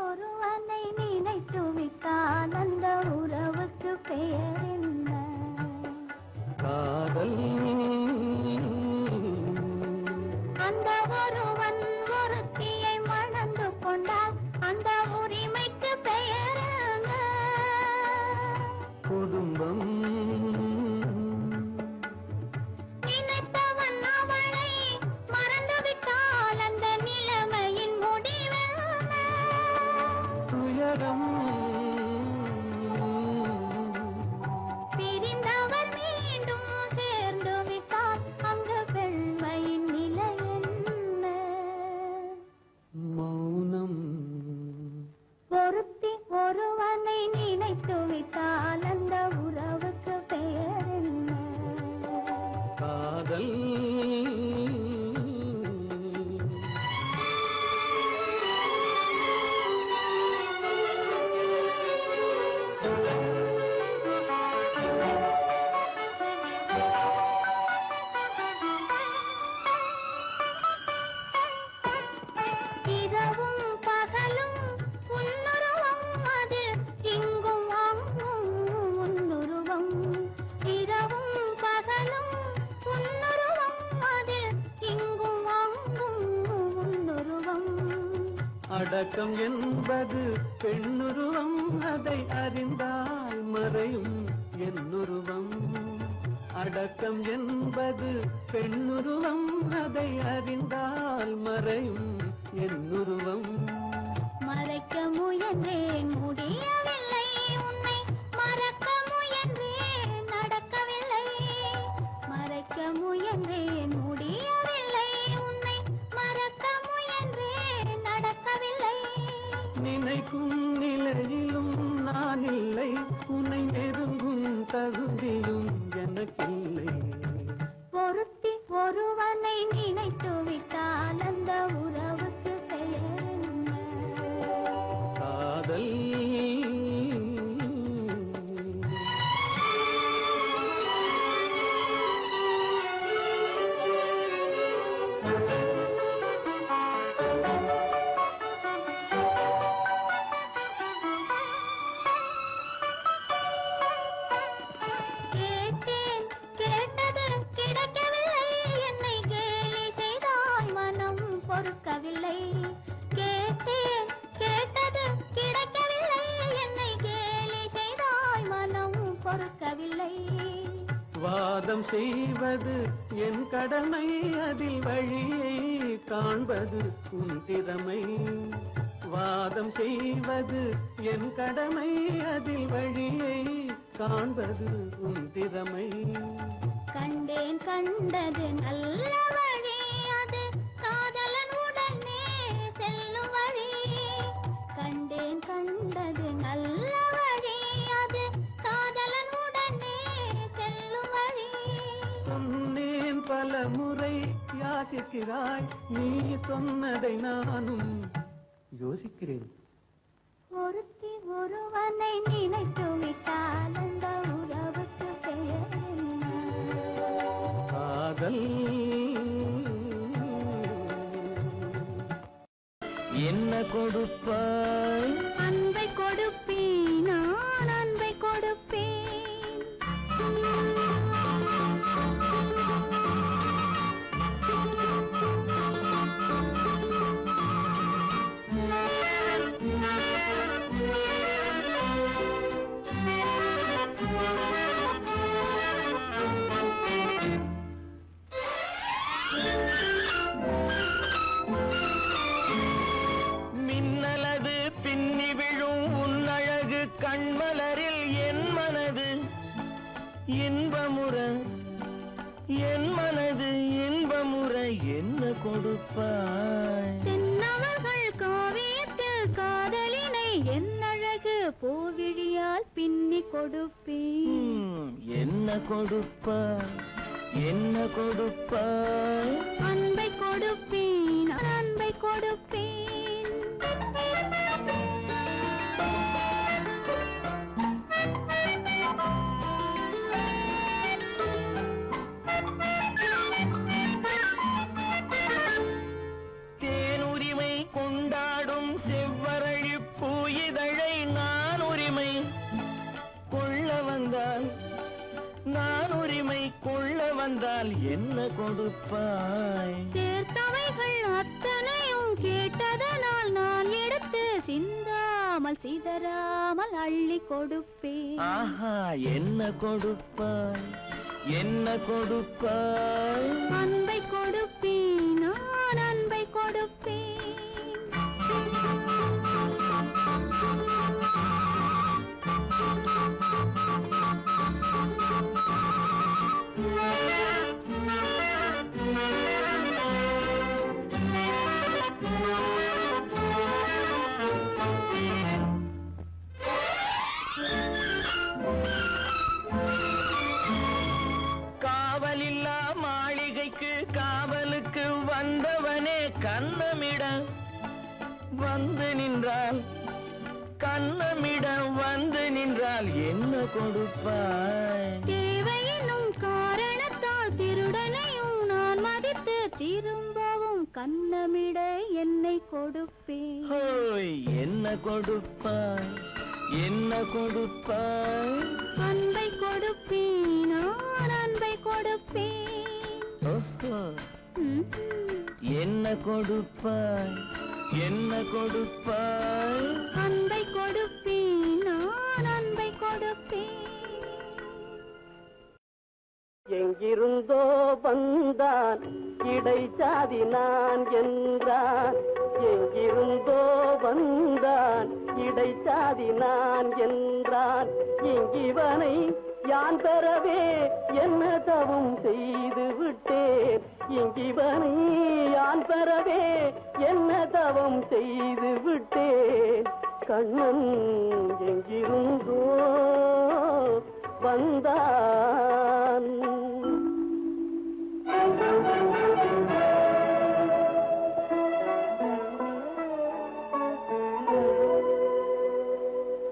ஒருவனை நினைத்து விட்டால் அந்த உறவுக்கு பெயர் என்ன? காதல். அந்த ஒருவன் ஒருத்தியை மணந்து கொண்டால் அந்த உரிமைக்கு பெயர் என்ன? குடும்பம். நினைத்தவன் அவளை மறந்து விட்டால் அந்த நிலைமையின் முடிவென்ன? துயரம். பிரிந்தவர் மீண்டும் சேர்ந்து விட்டால் அங்கு பெண்மையின் நிலை என்ன? மௌனம். ஒருத்தி ஒருவனை நினைத்து விட்டால் அந்த உறவுக்கு பெயர் என்ன? காதல். இரவும் பகலும் உன்னுருவம் அது இங்கும் அங்கும் உன்னுருவம். இரவும் பகலும் உன்னுருவம் அது இங்கும் அங்கும் உன்னுருவம். அடக்கம் என்பது பெண்ணுருவம், அதை அறிந்தால் மறையும் என்னுருவம். அடக்கம் என்பது பெண்ணுருவம், அதை அறிந்தால் மறையும் என்னுருவம். மறைக்க முயன்றேன் முடியவில்லை உன்னை மறக்க முயன்றேன் நடக்கவில்லை. மறைக்க முயன்றேன் முடியவில்லை உன்னை மறக்க முயன்றேன் நடக்கவில்லை. நினைக்கும் நிலையிலும் நான் இல்லை, உன்னை நெருங்கும் தகுதியும் எனக்கில்லை. ஒருத்தி ஒருவனை நினைத்து விட்டால் அந்த உறவுக்கு பெயர் என்ன? காதல். கேட்டேன் கேட்டது கிடைக்கவில்லை. என்னை கேலி செய்தாய் மனம் பொறுக்கவில்லை. கேட்டேன் கேட்டது கிடைக்கவில்லை. என்னை கேலி செய்தாய் மனம் பொறுக்கவில்லை. வாதம் செய்வது என் கடமை, அதில் வழியை காண்பது உன் திறமை. வாதம் செய்வது என் கடமை, அதில் வழியை காண்பது உன் திறமை. கண்டேன் கண்டது நல்ல வழி, அது காதலன் உடனே செல்லும் வழி. கண்டேன் கண்டது நல்ல வழி, அது காதலன் உடனே செல்லும் வழி. சொன்னேன் பல முறை யாசிக்கிறாய், நீ சொன்னதை நானும் யோசிக்கிறேன். ஒருத்தி ஒருவனை நினைத்து விட்டால் அந்த உறவுக்கு பெயர் என்ன? காதல். என்ன கொடுப்பாய்? அன்பை கொடுப்பேன், நான் அன்பை கொடுப்பேன். கண்மலரில் என் மனது இன்பமுற என் மனது இன்பமுற என்ன கொடுப்பாய்? தென்னவர்கள் காவியத்தில் காதலினை என்னழகு பூவிழியால் பின்னி கொடுப்பேன். என்ன கொடுப்பாய்? என்ன கொடுப்பாய்? அன்பை கொடுப்பேன், அன்பை கொடுப்பேன். தேனுரிமை கொண்டாடும் செவ்வரழி பூயிதழை நான் உரிமை கொள்ள வந்தால் நான் உரிமை கொள்ள வந்தால் என்ன கொடுப்பாய்? சேர்த்தவைகள் அத்தனையும் கேட்டதனால் நான் எடுத்து சிந்தாமல் சிதறாமல் அள்ளி கொடுப்பேன். ஆஹா, என்ன கொடுப்பாய்? என்ன கொடுப்பாய்? அன்பை கொடுப்பேன், நான் அன்பை கொடுப்பேன். காவலில்லா மாளிகைக்கு காவலுக்கு வந்தவனே கண்ணமிட வந்து நின்றால் கண்ணமிட வந்து நின்றால் என்ன கொடுப்பாய்? தேவையினும் காரணத்தால் திருடனையும் நான் மதித்து திரும்பவும் கண்ணமிட என்னை கொடுப்பேன். ஹோய், என்ன கொடுப்பாய்? என்ன கொடுப்பாய்? அன்பை கொடுப்பேன், நான் அன்பை கொடுப்பேன். ஓஹோ, ம். என்ன கொடுப்பாய்? என்ன கொடுப்பாய்? அன்பை கொடுப்பேன், நான் அன்பை கொடுப்பேன். எங்கிருந்தோ வந்தான் இடைச்சாதி நான் என்றான். எங்கிருந்தோ வந்தான் இடைச்சாதி நான் என்றான். இங்கிவனை யான் பெறவே என்ன தவம் செய்து விட்டேன். இங்கிவனை யான் பெறவே என்ன தவம் செய்து விட்டேன். கண்ணன் எங்கிருந்தோ வந்தான்.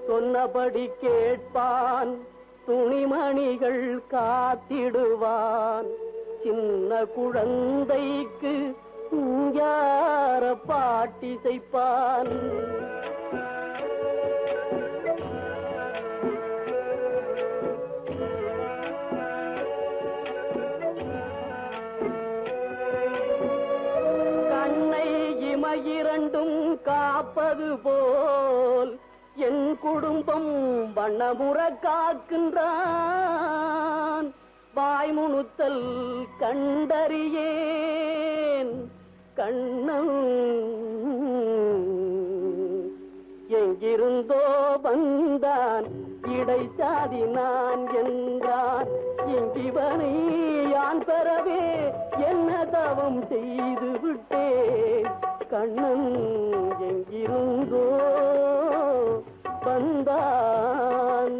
சொன்னபடி கேட்பான், துணிமணிகள் காத்திடுவான். சின்ன குழந்தைக்கு யார பாட்டிசைப்பான். கண்ணை இமையிரண்டும் காப்பது போல் என் குடும்பம் வண்ணமுற காக்கின்றான். வாய்முணுத்தல் கண்டறியேன் கண்ணன் எங்கிருந்தோ வந்தான் இடைச்சாதி நான் என்றான். இங்கிவனை யான் பெறவே என்ன தவம் செய்து விட்டேன். கண்ணன் எங்கிருந்தோ வந்தான்.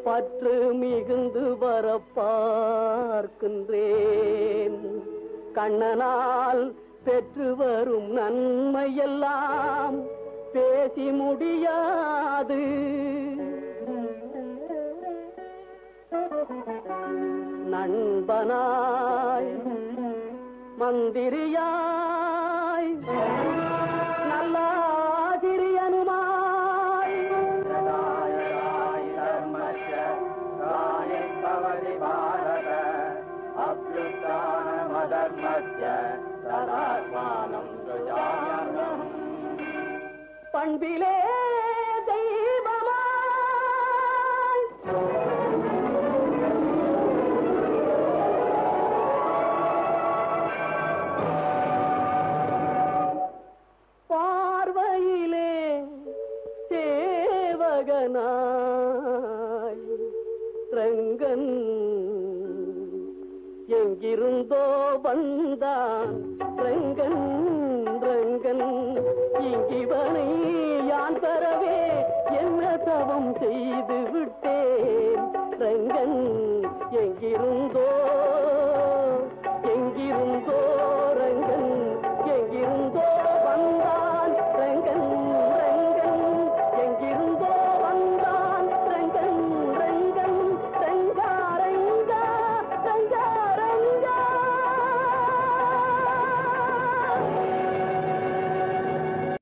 பற்று மிகுந்து வர பார்க்கின்றேன். கண்ணனால் பெற்று வரும் நன்மையெல்லாம் பேசி முடியாது. நண்பனாய் மந்திரியாய் நல்ல ஆசிரியனுமாய் பண்பிலே தெய்வமாய் எங்கிருந்தோ வந்தான் ரங்கன் ரங்கன் இங்கிவனை யான் தரவே என்ன தவம் செய்து விட்டேன் ரங்கன் எங்கிருந்தோ